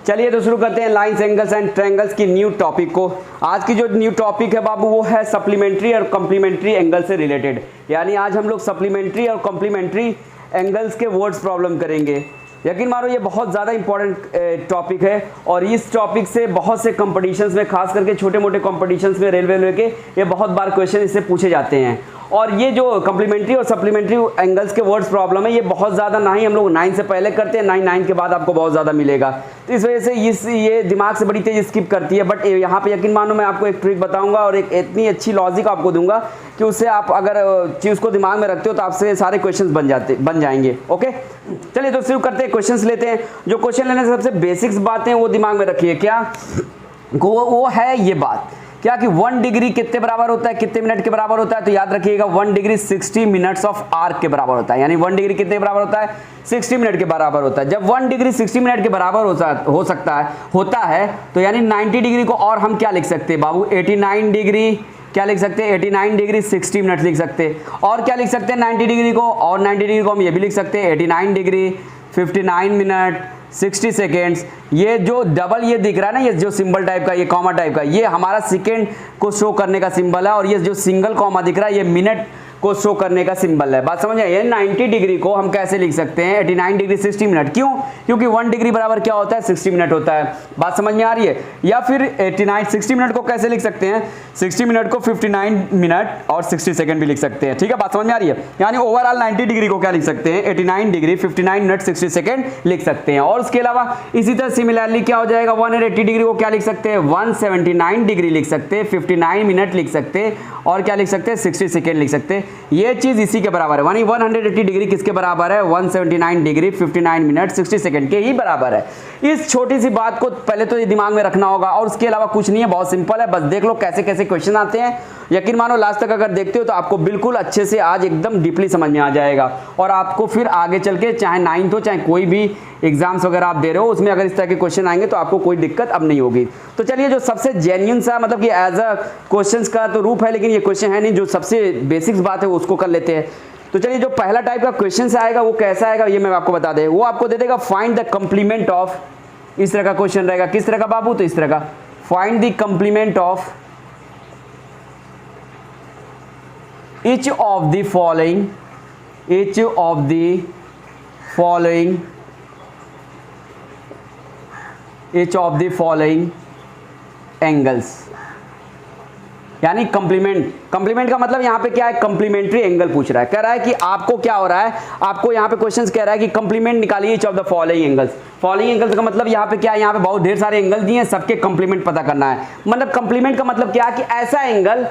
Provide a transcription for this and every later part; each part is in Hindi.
चलिए तो शुरू करते हैं लाइंस एंगल्स एंड ट्रायंगल्स की न्यू टॉपिक को। आज की जो न्यू टॉपिक है बाबू वो है सप्लीमेंट्री और कॉम्प्लीमेंट्री एंगल से रिलेटेड। यानी आज हम लोग सप्लीमेंट्री और कॉम्प्लीमेंट्री एंगल्स के वर्ड्स प्रॉब्लम करेंगे। यकीन मानो ये बहुत ज़्यादा इंपॉर्टेंट टॉपिक है और इस टॉपिक से बहुत से कंपटीशंस में, खास करके छोटे मोटे कंपटीशंस में रेलवे के ये बहुत बार क्वेश्चन इससे पूछे जाते हैं। और ये जो कॉम्प्लीमेंट्री और सप्लीमेंट्री एंगल्स के वर्ड्स प्रॉब्लम है ये बहुत ज़्यादा ना ही हम लोग 9 से पहले करते हैं, ना ही 9 के बाद आपको बहुत ज़्यादा मिलेगा। तो इस वजह से ये दिमाग से बड़ी तेज स्किप करती है। बट यहाँ पे यकीन मानो मैं आपको एक ट्रिक बताऊंगा और एक इतनी अच्छी लॉजिक आपको दूंगा कि उससे आप अगर चीज़ को दिमाग में रखते हो तो आपसे सारे क्वेश्चन बन जाएंगे। ओके, चलिए तो शुरू करते हैं, क्वेश्चन लेते हैं। जो क्वेश्चन लेने से सबसे बेसिक्स बातें वो दिमाग में रखिए। क्या वो है ये बात क्या कि 1 डिग्री कितने बराबर होता है, कितने मिनट के बराबर होता है? तो याद रखिएगा 1 डिग्री 60 मिनट्स ऑफ आर्क के बराबर होता है। यानी 1 डिग्री कितने बराबर होता है? 60 मिनट के बराबर होता है। जब 1 डिग्री 60 मिनट के बराबर होता है तो यानी 90 डिग्री को और हम क्या लिख सकते हैं बाबू? 89 डिग्री क्या लिख सकते हैं? 89 डिग्री 60 मिनट लिख सकते हैं। और क्या लिख सकते हैं 90 डिग्री को? और 90 डिग्री को हम ये भी लिख सकते हैं 89 डिग्री 59 मिनट 60 सेकेंड्स। ये जो डबल ये दिख रहा है ना, ये जो सिंबल टाइप का, ये कॉमा टाइप का, ये हमारा सेकेंड को शो करने का सिंबल है। और ये जो सिंगल कॉमा दिख रहा है ये मिनट को शो करने का सिंबल है। बात समझ आइए। 90 डिग्री को हम कैसे लिख सकते हैं? 89 डिग्री 60 मिनट। क्यों? क्योंकि 1 डिग्री बराबर क्या होता है? 60 मिनट होता है। बात समझ में आ रही है? या फिर 60 मिनट को कैसे लिख सकते हैं? 60 मिनट को 59 मिनट और 60 सेकंड भी लिख सकते हैं। ठीक है, बात समझ में आ रही है? यानी ओवरऑल 90 डिग्री को क्या लिख सकते हैं? 89 डिग्री 59 मिनट 60 सेकंड लिख सकते हैं। और उसके अलावा इसी तरह सिमिलरली क्या हो जाएगा? 180 डिग्री को क्या लिख सकते हैं? 179 डिग्री लिख सकते हैं, 59 मिनट लिख सकते हैं और क्या लिख सकते हैं? 60 सेकंड लिख सकते हैं। ये चीज इसी के बराबर है। यानी 180 डिग्री किसके बराबर है? 179 डिग्री 59 मिनट 60 सेकंड के ही बराबर है। इस छोटी सी बात को पहले तो ये दिमाग में रखना होगा और उसके अलावा कुछ नहीं है, बहुत सिंपल है। बस देख लो कैसे कैसे क्वेश्चन आते हैं। यकीन मानो लास्ट तक अगर देखते हो तो आपको बिल्कुल अच्छे से आज एकदम डीपली समझ में आ जाएगा। और आपको फिर आगे चल के चाहे 9th हो चाहे कोई भी एग्जाम्स वगैरह आप दे रहे हो उसमें अगर इस तरह के क्वेश्चन आएंगे तो आपको कोई दिक्कत अब नहीं होगी। तो चलिए जो सबसे जेन्युइन सा मतलब कि एज अ क्वेश्चंस का तो रूप है, लेकिन ये क्वेश्चन है नहीं, जो सबसे बेसिक्स बात है उसको कर लेते हैं। तो चलिए जो पहला टाइप का क्वेश्चन से आएगा वो कैसा आएगा ये मैं आपको बता दें। वो आपको दे देगा फाइंड द कंप्लीमेंट ऑफ, इस तरह का क्वेश्चन रहेगा। किस तरह का बाबू? तो इस तरह का, find the complement of each of the following angles. यानी कंप्लीमेंट का मतलब यहाँ पे क्या है? कंप्लीमेंट्री एंगल पूछ रहा है। कह रहा है कि आपको क्या हो रहा है, आपको यहाँ पे क्वेश्चंस कह रहा है कि कंप्लीमेंट निकालिए each of the following angles. Following angles का मतलब यहाँ पे क्या है? यहाँ पे बहुत ढेर सारे एंगल दिए हैं, सबके कंप्लीमेंट पता करना है। मतलब कंप्लीमेंट का मतलब क्या है कि ऐसा एंगल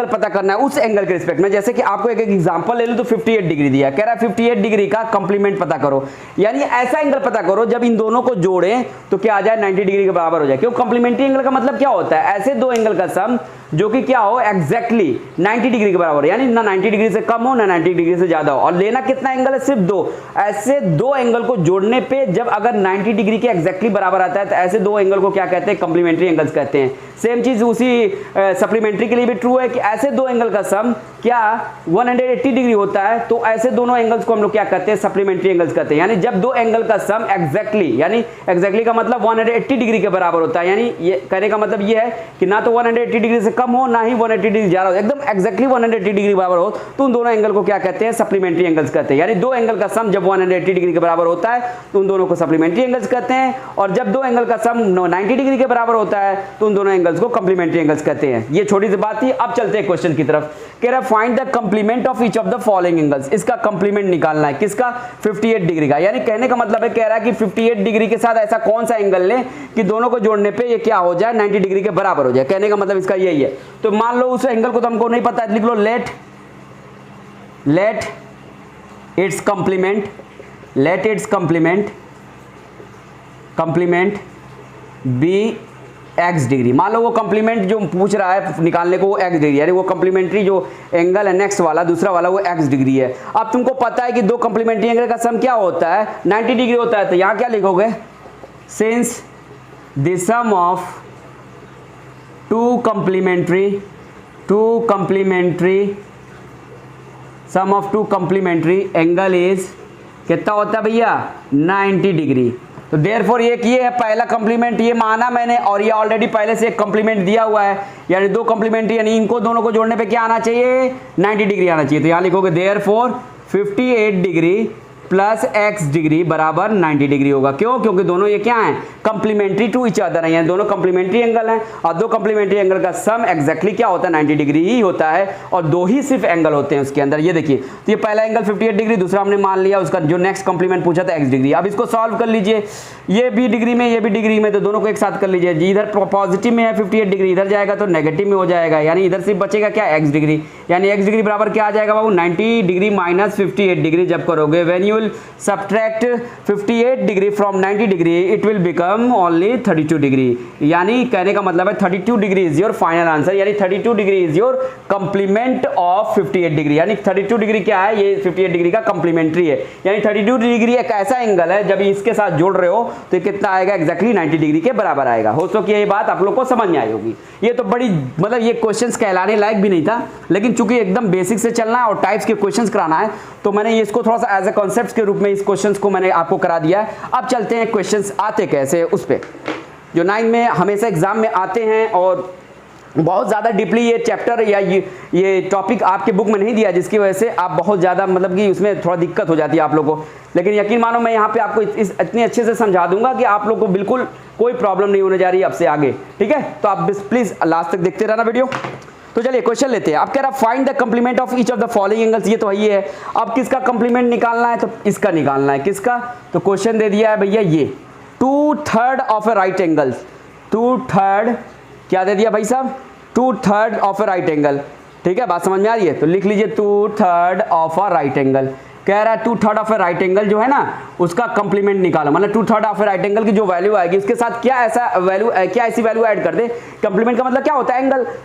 पता करना है उस एंगल के रिस्पेक्ट में। जैसे कि आपको एक एग्जांपल ले लो तो 58 डिग्री दिया, कह रहा है 58 डिग्री का कंप्लीमेंट पता करो। यानी ऐसा एंगल पता करो जब इन दोनों को जोड़ें तो क्या आ जाए? 90 डिग्री के बराबर हो जाए। क्यों? कंप्लीमेंट्री एंगल का मतलब क्या होता है? ऐसे दो एंगल का सम जो कि क्या हो? एग्जैक्टली 90 डिग्री के बराबर, यानी ना 90 डिग्री से कम हो ना 90 डिग्री से ज्यादा हो। और लेना कितना एंगल है? सिर्फ 2। ऐसे दो एंगल को जोड़ने पे जब अगर 90 डिग्री के एग्जैक्टली बराबर आता है तो ऐसे दो एंगल को क्या कहते हैं? कंप्लीमेंट्री एंगल्स कहते हैं। सेम चीज उसी सप्लीमेंट्री के लिए भी ट्रू है कि ऐसे दो एंगल का सम क्या 180 डिग्री होता है तो ऐसे दोनों एंगल्स को हम लोग क्या कहते हैं? सप्लीमेंट्री एंगल्स कहते हैं। यानी जब दो एंगल का सम एग्जैक्टली, यानी एग्जैक्टली का मतलब 180 डिग्री के बराबर होता है। यानी ये कहने का मतलब ये है कि ना तो 180 डिग्री से कम हो ना ही 180 डिग्री ज्यादा हो, एकदम एग्जैक्टली 180 डिग्री बराबर हो तो उन दोनों एंगल को क्या कहते हैं? सप्लीमेंट्री एंगल्स कहते हैं। यानी दो एंगल का सम जब 180 डिग्री के बराबर होता है तो उन दोनों को सप्लीमेंट्री एंगल्स कहते हैं। और जब दो एंगल का सम 90 डिग्री के बराबर होता है तो उन दोनों एंगल्स को कंप्लीमेंट्री एंगल्स कहते हैं। ये छोटी सी बात थी। अब चलते हैं क्वेश्चन की तरफ। कह रहा है find the complement of each of the following angles. इसका कंप्लीमेंट निकालना है। किसका? 58 डिग्री का। यानी कहने का मतलब है, कह रहा है कि 58 डिग्री के साथ ऐसा कौन सा एंगल ले कि दोनों को जोड़ने पे ये क्या हो जाए? 90 डिग्री के बराबर हो जाए। कहने का मतलब इसका यही है। तो मान लो उस एंगल को तो हमको नहीं पता है, लिख लो let its complement be x degree. मान लो वो कंप्लीमेंट जो पूछ रहा है निकालने को वो x डिग्री, यानी वो कंप्लीमेंट्री जो एंगल है नेक्स्ट वाला दूसरा वाला वो x डिग्री है। अब तुमको पता है कि दो कंप्लीमेंट्री एंगल का सम क्या होता है? 90 डिग्री होता है। तो यहाँ क्या लिखोगे? Since the sum of two complementary angle is कितना होता है भैया? 90 डिग्री। तो देयरफॉर ये है पहला कंप्लीमेंट, ये माना मैंने, और ये ऑलरेडी पहले से एक कंप्लीमेंट दिया हुआ है, यानी दो कंप्लीमेंट्री, यानी इनको दोनों को जोड़ने पे क्या आना चाहिए, 90 डिग्री आना चाहिए। तो यहाँ लिखोगे therefore 58 degree plus x degree बराबर 90 डिग्री होगा। क्यों? क्योंकि दोनों ये क्या हैं, कंप्लीमेंट्री टू ईच अदर हैं, दोनों कंप्लीमेंट्री एंगल हैं, और दो कंप्लीमेंट्री एंगल का सम एग्जैक्टली क्या होता है, 90 डिग्री ही होता है, और दो ही सिर्फ एंगल होते हैं उसके अंदर। ये देखिए, तो ये पहला एंगल 58 डिग्री, दूसरा हमने मान लिया उसका जो नेक्स्ट कंप्लीमेंट पूछा था x डिग्री। अब इसको सॉल्व कर लीजिए, ये भी डिग्री में ये भी डिग्री में, तो दोनों को एक साथ कर लीजिए। इधर पॉजिटिव में है 58 डिग्री, इधर जाएगा तो नेगेटिव में हो जाएगा, यानी इधर सिर्फ बचेगा क्या, x डिग्री, यानी x डिग्री बराबर क्या आ जाएगा बाबू, 90 डिग्री माइनस 58 डिग्री जब करोगे, when you will subtract 58 degree from 90 degree it will become only 32 degree, यानी कहने का मतलब है 32 degree is your final answer, यानी 32 degree is your complement of 58 degree, यानी 32 डिग्री क्या है, ये 58 डिग्री का कंप्लीमेंट्री है, यानी 32 डिग्री एक ऐसा एंगल है जब इसके साथ जोड़ रहे हो तो कितना आएगा, एक्जैक्टली 90 डिग्री के बराबर आएगा। हो सके ये बात आप लोग को समझ में आई होगी। ये तो बड़ी मतलब ये क्वेश्चंस कहलाने लायक भी नहीं था, लेकिन चूंकि एकदम बेसिक से चलना है और टाइप्स के क्वेश्चंस कराना है तो मैंने इसको थोड़ा सा एज ए कॉन्सेप्ट के रूप में इस क्वेश्चंस को मैंने आपको करा दिया है। अब चलते हैं क्वेश्चंस आते कैसे उस पे, जो 9 में हमेशा एग्जाम में आते हैं, और बहुत ज़्यादा डीपली ये चैप्टर या ये टॉपिक आपके बुक में नहीं दिया, जिसकी वजह से आप बहुत ज़्यादा मतलब कि उसमें थोड़ा दिक्कत हो जाती है आप लोगों को, लेकिन यकीन मानो मैं यहाँ पे आपको इतने अच्छे से समझा दूंगा कि आप लोग को बिल्कुल कोई प्रॉब्लम नहीं होने जा रही है अब से आगे, ठीक है। तो आप प्लीज़ लास्ट तक देखते रहना वीडियो। तो चलिए क्वेश्चन लेते हैं। अब कह रहा find the complement of each of the following angles, ये तो वही है। अब किसका कंप्लीमेंट निकालना है, तो इसका निकालना है। किसका? तो क्वेश्चन दे दिया है भैया ये 2/3 ऑफ ए राइट एंगल्स, 2/3 क्या दे दिया भाई साहब, 2/3 ऑफ ए राइट एंगल, ठीक है, बात समझ में आ रही है? तो लिख लीजिए 2/3 ऑफ अ राइट एंगल। कह रहा है 2/3 ऑफ ए राइट एंगल जो है ना उसका कंप्लीमेंट निकालो, मतलब 2/3 ऑफ ए राइट एंगल की जो वैल्यू आएगी उसके साथ क्या ऐसी वैल्यू ऐड कर दे। कंप्लीमेंट का मतलब क्या होता है,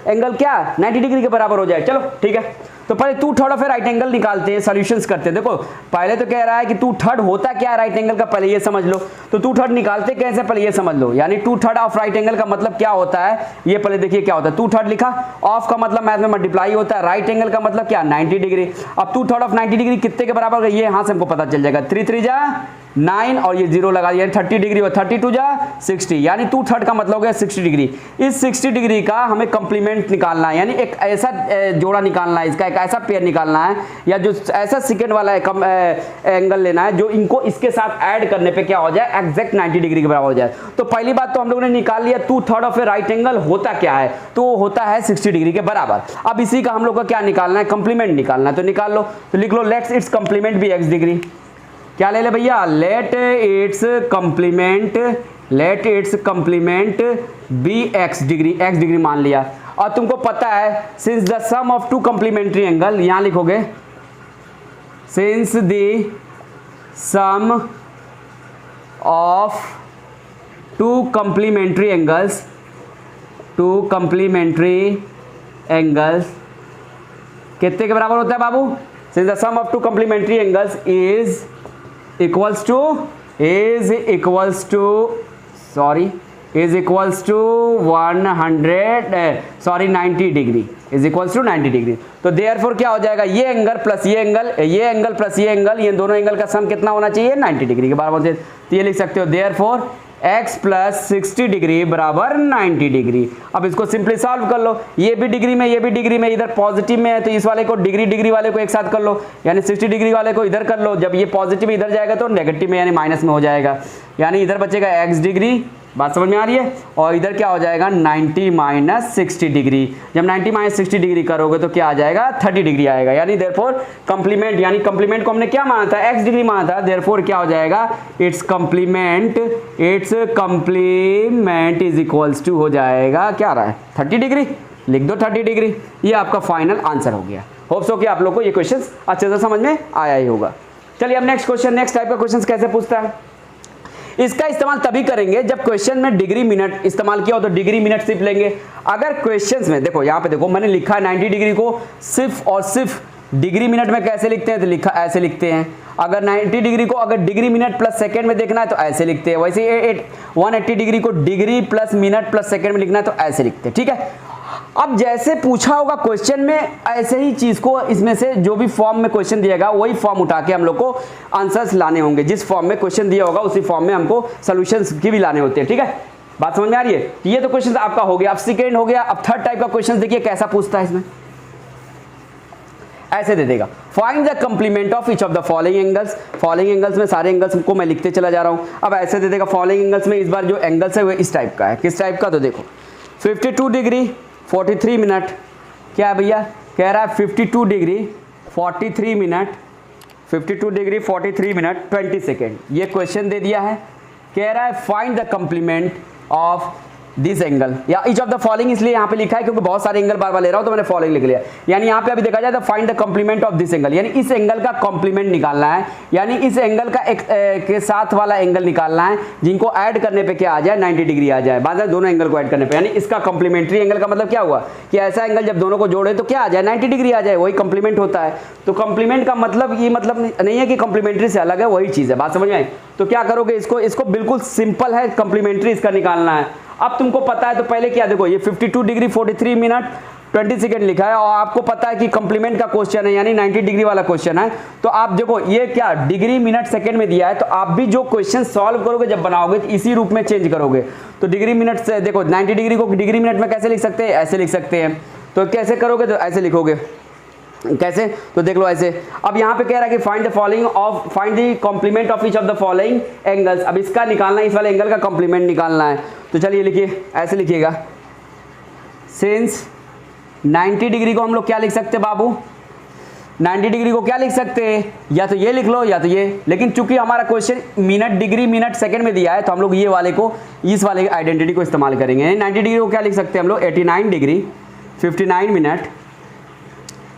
एंगल क्या 90 डिग्री के बराबर हो जाए। चलो ठीक है, तो पहले 2/3 ऑफ ए राइट एंगल निकालते हैं, सॉल्यूशंस करते हैं। देखो पहले तो कह रहा है कि 2/3 होता क्या है राइट एंगल का, पहले ये समझ लो। तो 2/3 निकालते कैसे, पहले ये समझ लो। यानी 2/3 ऑफ राइट एंगल का मतलब क्या होता है, ये पहले देखिए क्या होता है। 2/3 लिखा, ऑफ का मतलब मैथ में मल्टीप्लाई होता है, राइट एंगल का मतलब क्या 90 डिग्री। अब 2/3 ऑफ 90 डिग्री कितने के बराबर, ये यहां से हमको पता चल जाएगा, 3 3 जा 9 और ये 0 लगा दिया, 30 डिग्री और 32 जा 60, यानी 2/3 का मतलब हो गया 60 डिग्री। इस 60 डिग्री का हमें कंप्लीमेंट निकालना है, यानी एक ऐसा जोड़ा निकालना है, इसका एक ऐसा पेयर निकालना है, या जो ऐसा सेकंड वाला एंगल लेना है जो इनको इसके साथ ऐड करने पे क्या हो जाए, एग्जैक्ट 90 डिग्री के बराबर हो जाए। तो पहली बात तो हम लोगों ने निकाल लिया 2/3 ऑफ ए राइट एंगल होता क्या है, तो होता है 60 डिग्री के बराबर। अब इसी का हम लोग को क्या निकालना है, कंप्लीमेंट निकालना है। तो निकाल लो, तो लिख लो let's its complement be x degree. क्या ले ले भैया, let its complement be x degree मान लिया। और तुमको पता है since the sum of two complementary angle, यहां लिखोगे since the sum of two complementary angles कितने के बराबर होता है बाबू, since the sum of two complementary angles is equals to 90 degree, is equals to 90 degree. तो देयरफॉर क्या हो जाएगा, ये एंगल प्लस ये एंगल, ये दोनों एंगल का सम कितना होना चाहिए, 90 डिग्री के बराबर होना चाहिए। तो ये लिख सकते हो देयरफॉर x प्लस 60 डिग्री बराबर 90 डिग्री। अब इसको सिंपली सॉल्व कर लो, ये भी डिग्री में, इधर पॉजिटिव में है तो इस वाले को डिग्री वाले को एक साथ कर लो, यानी 60 डिग्री वाले को इधर कर लो। जब ये पॉजिटिव इधर जाएगा तो नेगेटिव में यानी माइनस में हो जाएगा, यानी इधर बचेगा x डिग्री, बात समझ में आ रही है, और इधर क्या हो जाएगा 90 माइनस 60 डिग्री। जब 90 माइनस 60 डिग्री करोगे तो क्या आ जाएगा 30 डिग्री आएगा। यानी देयरफॉर कंप्लीमेंट, यानी कंप्लीमेंट को हमने क्या माना था, x डिग्री माना था, देयरफॉर क्या हो जाएगा it's complement is equals to हो जाएगा, क्या आ रहा है 30 डिग्री, लिख दो 30 डिग्री। ये आपका फाइनल आंसर हो गया। होप सो कि आप लोग को ये क्वेश्चन अच्छे से समझ में आया ही होगा। चलिए अब नेक्स्ट टाइप का क्वेश्चन कैसे पूछता है। इसका इस्तेमाल तभी करेंगे जब क्वेश्चन में डिग्री मिनट इस्तेमाल किया हो, तो डिग्री मिनट सिर्फ लेंगे। अगर क्वेश्चंस में देखो, यहाँ पे देखो मैंने लिखा है 90 डिग्री को सिर्फ और सिर्फ डिग्री मिनट में कैसे लिखते हैं, तो लिखा ऐसे लिखते हैं। अगर 90 डिग्री को अगर डिग्री मिनट प्लस सेकंड में देखना है तो ऐसे लिखते हैं। वैसे 180 डिग्री को degree plus minute plus second में लिखना है तो ऐसे लिखते हैं, ठीक है। अब जैसे पूछा होगा क्वेश्चन में, ऐसे ही चीज को इसमें से जो भी फॉर्म में क्वेश्चन दिएगा वही फॉर्म उठा के हम लोग को आंसर्स लाने होंगे। जिस फॉर्म में क्वेश्चन दिया होगा उसी फॉर्म में हमको सॉल्यूशंस की भी लाने होते हैं। ठीक है, बात समझ में आ रही है? ये तो क्वेश्चन आपका हो गया। अब सेकेंड हो गया। अब थर्ड टाइप का क्वेश्चन देखिए कैसा पूछता है। इसमें ऐसे दे देगा, find the complement of each of the following angles. Following angles में सारे एंगल्स को मैं लिखते चला जा रहा हूं। अब ऐसे दे देगा फॉलोइंग एंगल्स में, इस बार जो एंगल्स है वो इस टाइप का है। किस टाइप का? तो देखो 52 डिग्री 43 मिनट, क्या है भैया? कह रहा है 52 degree 43 minute, 52 degree 43 minute 20 second. ये क्वेश्चन दे दिया है। कह रहा है find the complement of this angle या ईच ऑफ द फॉलोइंग, इसलिए यहाँ पे लिखा है क्योंकि बहुत सारे एंगल बार बार ले रहा हूं तो मैंने फॉलोइंग लिख लिया। यानी यहाँ पे अभी देखा जाए तो find the complement of this angle, यानी इस एंगल का कंप्लीमेंट निकालना है, यानी इस एंगल का एक के साथ वाला एंगल निकालना है जिनको ऐड करने पे क्या आ जाए 90 डिग्री आ जाए। बाद में दोनों एंगल को ऐड करने पे, यानी इसका कंप्लीमेंट्री एंगल का मतलब क्या हुआ कि ऐसा एंगल जब दोनों को जोड़े तो क्या आ जाए 90 डिग्री आ जाए, वही कंप्लीमेंट होता है। तो कंप्लीमेंट का मतलब ये मतलब नहीं है कि कंप्लीमेंट्री से अलग है, वही चीज है। बात समझ में आई? तो क्या करोगे, इसको बिल्कुल सिंपल है, कंप्लीमेंट्री इसका निकालना है। अब तुमको पता है तो पहले क्या देखो, ये 52 डिग्री 43 मिनट 20 सेकेंड लिखा है और आपको पता है कि कंप्लीमेंट का क्वेश्चन है यानी 90 डिग्री वाला क्वेश्चन है। तो आप देखो ये क्या डिग्री मिनट सेकंड में दिया है, तो आप भी जो क्वेश्चन सॉल्व करोगे जब बनाओगे तो इसी रूप में चेंज करोगे। तो डिग्री मिनट से देखो 90 डिग्री को डिग्री मिनट में कैसे लिख सकते हैं? ऐसे लिख सकते हैं। तो कैसे करोगे? तो ऐसे लिखोगे। कैसे? तो देख लो ऐसे। अब यहाँ पे कह रहा है कि find the following of find the complement of each of the following angles. अब इसका निकालना है, इस वाले एंगल का कॉम्प्लीमेंट निकालना है। तो चलिए लिखिए, ऐसे लिखिएगा। सिंस 90 डिग्री को हम लोग क्या लिख सकते हैं बाबू? 90 डिग्री को क्या लिख सकते हैं? या तो ये लिख लो या तो ये, लेकिन चूंकि हमारा question minute degree minute second में दिया है तो हम लोग ये वाले को, इस वाले आइडेंटिटी को इस्तेमाल करेंगे। 90 डिग्री को क्या लिख सकते हैं हम लोग? 89 degree 59 minute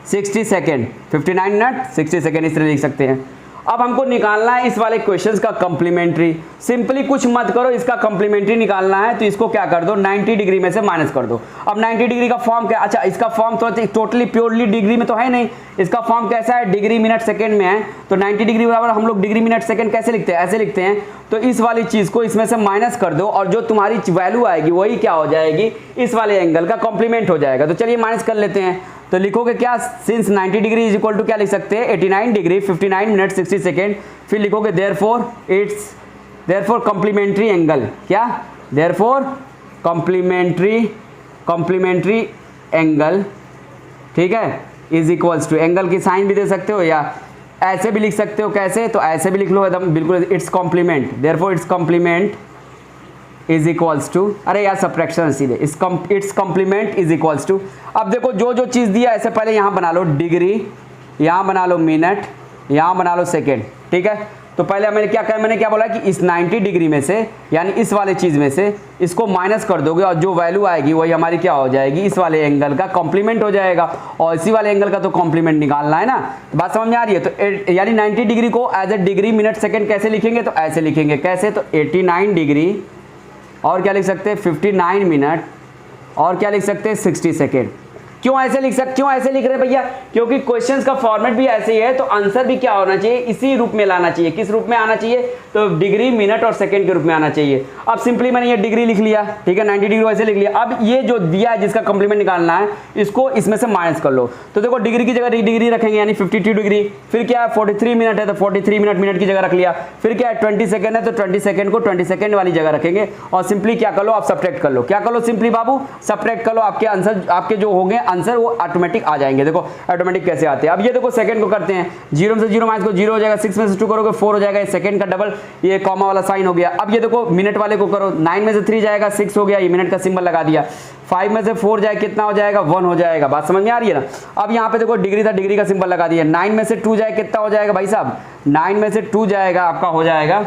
60 second, 59 minute 60 second, इस तरह लिख सकते हैं। अब हमको निकालना है इस वाले क्वेश्चंस का कॉम्प्लीमेंट्री। सिंपली कुछ मत करो, इसका कॉम्प्लीमेंट्री निकालना है तो इसको क्या कर दो 90 डिग्री में से माइनस कर दो। अब 90 डिग्री का फॉर्म क्या? अच्छा, इसका फॉर्म तो टोटली प्योरली डिग्री में तो है नहीं, इसका फॉर्म कैसा है? डिग्री मिनट सेकंड में है। तो 90 डिग्री बराबर हम लोग डिग्री मिनट सेकंड कैसे लिखते हैं? ऐसे लिखते हैं। तो इस वाली चीज को इसमें से माइनस कर दो और जो तुम्हारी वैल्यू आएगी वही क्या हो जाएगी? इस वाले एंगल का कॉम्प्लीमेंट हो जाएगा। तो चलिए माइनस कर लेते हैं। तो लिखोगे क्या? Since 90 degree is equal to क्या लिख सकते हैं? 89 डिग्री 59 मिनट 60 सेकेंड। फिर लिखोगे देयरफॉर कॉम्प्लीमेंट्री एंगल, क्या? देयरफॉर कॉम्प्लीमेंट्री एंगल, ठीक है, इज इक्वल्स टू, एंगल की साइन भी दे सकते हो या ऐसे भी लिख सकते हो। कैसे? तो ऐसे भी लिख लो एकदम बिल्कुल, it's complement, therefore it's complement is equals to, अरे यार सब्ट्रैक्शन सीधे, it's complement is equals to. अब देखो जो जो चीज़ दिया ऐसे पहले यहाँ बना लो डिग्री, यहाँ बना लो मिनट, यहाँ बना लो सेकेंड, ठीक है। तो पहले मैंने क्या बोला कि इस 90 डिग्री में से यानी इस वाले चीज़ में से इसको माइनस कर दोगे और जो वैल्यू आएगी वही हमारी क्या हो जाएगी? इस वाले एंगल का कॉम्प्लीमेंट हो जाएगा और इसी वाले एंगल का तो कॉम्प्लीमेंट निकालना है ना। तो बात समझ में आ रही है? तो यानी 90 डिग्री को as a degree minute second कैसे लिखेंगे? तो ऐसे लिखेंगे। कैसे? तो 89 डिग्री और क्या लिख सकते हैं? 59 मिनट और क्या लिख सकते हैं? 60 सेकेंड। क्यों ऐसे लिख रहे हैं भैया? क्योंकि क्वेश्चंस का फॉर्मेट भी ऐसे ही है, तो आंसर भी क्या होना चाहिए? इसी रूप में लाना चाहिए। किस रूप में आना चाहिए? तो डिग्री मिनट और सेकंड के रूप में आना चाहिए। अब सिंपली मैंने ये डिग्री लिख लिया, ठीक है, 90 डिग्री ऐसे लिख लिया। अब ये जो दिया है जिसका कॉम्प्लीमेंट निकालना है इसको इसमें से माइनस कर लो। तो देखो डिग्री की जगह डिग्री रखेंगे यानी 52 डिग्री, फिर क्या है 43 मिनट है तो 43 मिनट की जगह रख लिया, फिर क्या है 20 सेकंड है तो 20 सेकंड को 20 सेकंड वाली जगह रखेंगे और सिंपली क्या कर लो? आप सब्ट्रैक्ट कर लो। क्या कर लो? सिंपली बाबू सब्ट्रैक्ट कर लो। आपके आंसर, आपके जो होंगे आंसर वो ऑटोमेटिक आ जाएंगे। देखो ऑटोमेटिक कैसे आते हैं। अब ये देखो सेकंड को करते हैं, 0 में से 0 माइनस को 0 हो जाएगा, 6 में से 2 करोगे 4 हो जाएगा, ये सेकंड का डबल, ये कॉमा वाला साइन हो गया। अब ये देखो मिनट वाले को करो, 9 में से 3 जाएगा 6 हो गया, ये मिनट का सिंबल लगा दिया। 5 में से 4 जाए कितना हो जाएगा? 1 हो जाएगा। बात समझ में आ रही है ना? अब यहाँ पे देखो डिग्री था, डिग्री का सिंबल लगा दिया। 9 में से 2 जाए कितना हो जाएगा भाई साहब? 9 में से 2 जाएगा आपका हो जाएगा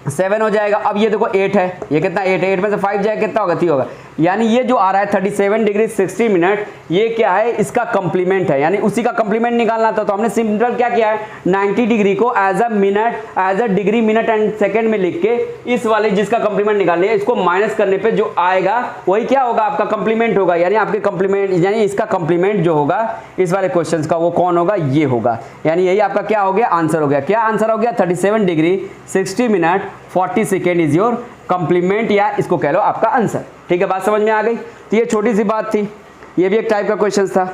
7 हो जाएगा। अब ये देखो 8 है, ये कितना 8 है, 8 में से 5 जाए कितना होगा? 3 होगा। यानी ये जो आ रहा है 37 डिग्री 60 मिनट, ये क्या है? इसका कॉम्प्लीमेंट है, यानी उसी का कॉम्प्लीमेंट निकालना था। तो हमने सिंपल क्या किया है 90 डिग्री को as a degree minute and second में लिख के इस वाले जिसका कॉम्प्लीमेंट निकालने है इसको माइनस करने पे जो आएगा वही क्या होगा? आपका कॉम्प्लीमेंट होगा। यानी आपके कॉम्प्लीमेंट यानी इसका कॉम्प्लीमेंट जो होगा इस वाले क्वेश्चन का वो कौन होगा? ये होगा। यानी यही आपका क्या हो गया? आंसर हो गया। क्या आंसर हो गया? 37 degree 60 minute 40 second is your complement, या इसको कह लो आपका आंसर। ठीक है, बात समझ में आ गई? तो ये छोटी सी बात थी। ये भी एक टाइप का क्वेश्चन था।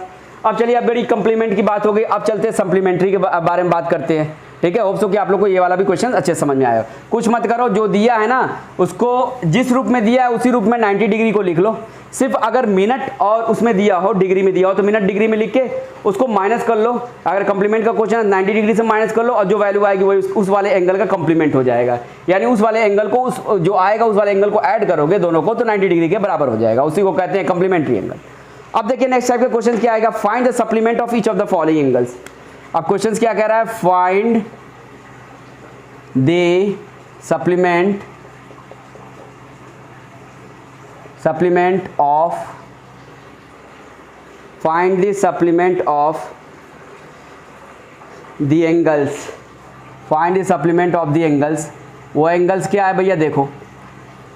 अब चलिए, अब बड़ी कंप्लीमेंट की बात हो गई, अब चलते हैं सप्लीमेंट्री के बारे में बात करते हैं। ठीक है, होप सो कि आप लोग को ये वाला भी क्वेश्चन अच्छे समझ में आया। कुछ मत करो, जो दिया है ना उसको जिस रूप में दिया है उसी रूप में 90 डिग्री को लिख लो। सिर्फ अगर मिनट और उसमें दिया हो, डिग्री में दिया हो, तो मिनट डिग्री में लिख के उसको माइनस कर लो। अगर कंप्लीमेंट का क्वेश्चन है 90 डिग्री से माइनस कर लो, और जो वैल्यू आएगी वही उस वाले एंगल का कंप्लीमेंट हो जाएगा। यानी उस वाले एंगल को, उस जो आएगा उस वाले एंगल को ऐड करोगे दोनों को, तो 90 डिग्री के बराबर हो जाएगा। उसी को कहते हैं कंप्लीमेंट्री एंगल। अब देखिए नेक्स्ट टाइप का क्वेश्चन क्या आएगा, find the supplement of each of the following angles. अब क्वेश्चन क्या कह रहा है, find the supplement of find the supplement of the angles. Find the supplement of the angles. वो एंगल्स क्या है भैया, देखो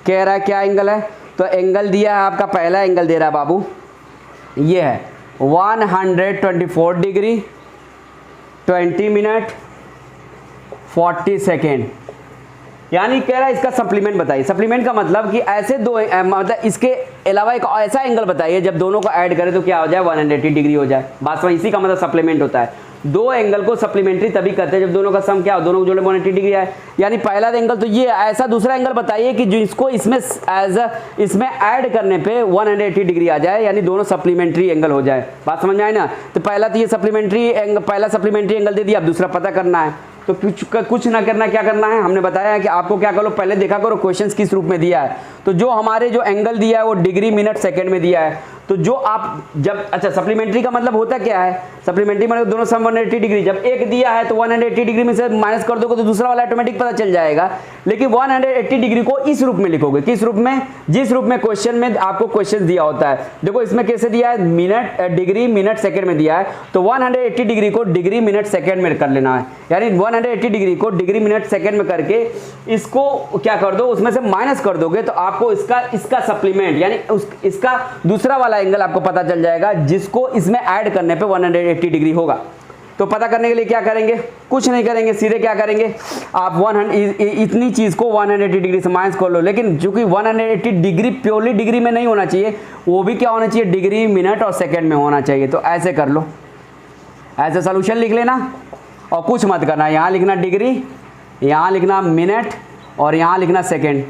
कह रहा है क्या एंगल है, तो एंगल दिया है आपका, पहला एंगल दे रहा है बाबू, ये है 124 डिग्री 20 मिनट 40 सेकेंड। यानी कह रहा है इसका सप्लीमेंट बताइए। सप्लीमेंट का मतलब कि ऐसे दो, मतलब इसके अलावा एक ऐसा एंगल बताइए जब दोनों को ऐड करें तो क्या हो जाए, 180 डिग्री हो जाए। बात समझ, इसी का मतलब सप्लीमेंट होता है। दो एंगल को सप्लीमेंट्री तभी करते हैं जब दोनों का सम क्या हो, दोनों को जोड़े 180 डिग्री आए। यानी पहला एंगल तो ये, ऐसा दूसरा एंगल बताइए कि जो इसको इसमें इसमें ऐड करने पे 180 डिग्री आ जाए, यानी दोनों सप्लीमेंट्री एंगल हो जाए। बात समझ में आए ना। तो पहला तो ये सप्लीमेंट्री एंगल, पहला सप्लीमेंट्री एंगल दे दिया, अब दूसरा पता करना है। तो कुछ ना करना, क्या करना है, हमने बताया है कि आपको क्या करो, पहले देखा करो क्वेश्चंस किस रूप में दिया है। तो जो हमारे जो एंगल दिया है वो डिग्री मिनट सेकंड में दिया है। तो जो आप जब, अच्छा सप्लीमेंट्री का मतलब होता क्या है, सप्लीमेंट्री मतलब दोनों सम 180 डिग्री। जब एक दिया है तो 180 डिग्री में से माइनस कर दोगे तो दूसरा वाला ऑटोमेटिक पता चल जाएगा। लेकिन 180 डिग्री को इस रूप में लिखोगे, किस रूप में, जिस रूप में क्वेश्चन में आपको क्वेश्चन दिया होता है। देखो इसमें कैसे दिया है, मिनट डिग्री मिनट सेकंड में दिया है, तो 180 डिग्री को डिग्री मिनट सेकंड में कर लेना है। यानी 180 डिग्री को डिग्री मिनट सेकंड में करके इसको क्या कर दो, उसमें से माइनस कर दोगे तो आपको इसका सप्लीमेंट यानी इसका दूसरा वाला एंगल आपको पता चल जाएगा, जिसको इसमें ऐड करने पे 180 डिग्री होगा। तो पता करने के लिए क्या करेंगे, कुछ नहीं करेंगे, सीधे क्या करेंगे, आप इतनी चीज को 180 डिग्री से माइनस कर लो। लेकिन चूंकि 180 डिग्री प्योरली डिग्री में नहीं होना चाहिए, वो भी क्या होना चाहिए, डिग्री मिनट और सेकंड में होना चाहिए। तो ऐसे कर लो, ऐसे सोल्यूशन लिख लेना और कुछ मत करना। यहाँ लिखना डिग्री, यहाँ लिखना मिनट और यहाँ लिखना सेकेंड।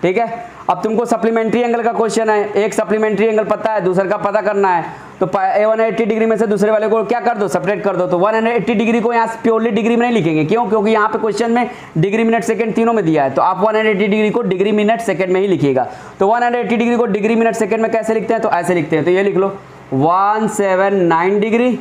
ठीक है, अब तुमको सप्लीमेंट्री एंगल का क्वेश्चन है, एक सप्लीमेंट्री एंगल पता है, दूसरे का पता करना है। तो 180 डिग्री में से दूसरे वाले को क्या कर दो, सेपरेट कर दो। तो 180 डिग्री को यहाँ प्योरली डिग्री में नहीं लिखेंगे, क्यों, क्योंकि यहाँ पे क्वेश्चन में डिग्री मिनट सेकंड तीनों में दिया है। तो आप 180 डिग्री को डिग्री मिनट सेकंड में ही लिखिएगा। तो 180 डिग्री को डिग्री मिनट सेकंड में कैसे लिखते हैं, तो ऐसे लिखते हैं। तो ये लिख लो 179 डिग्री,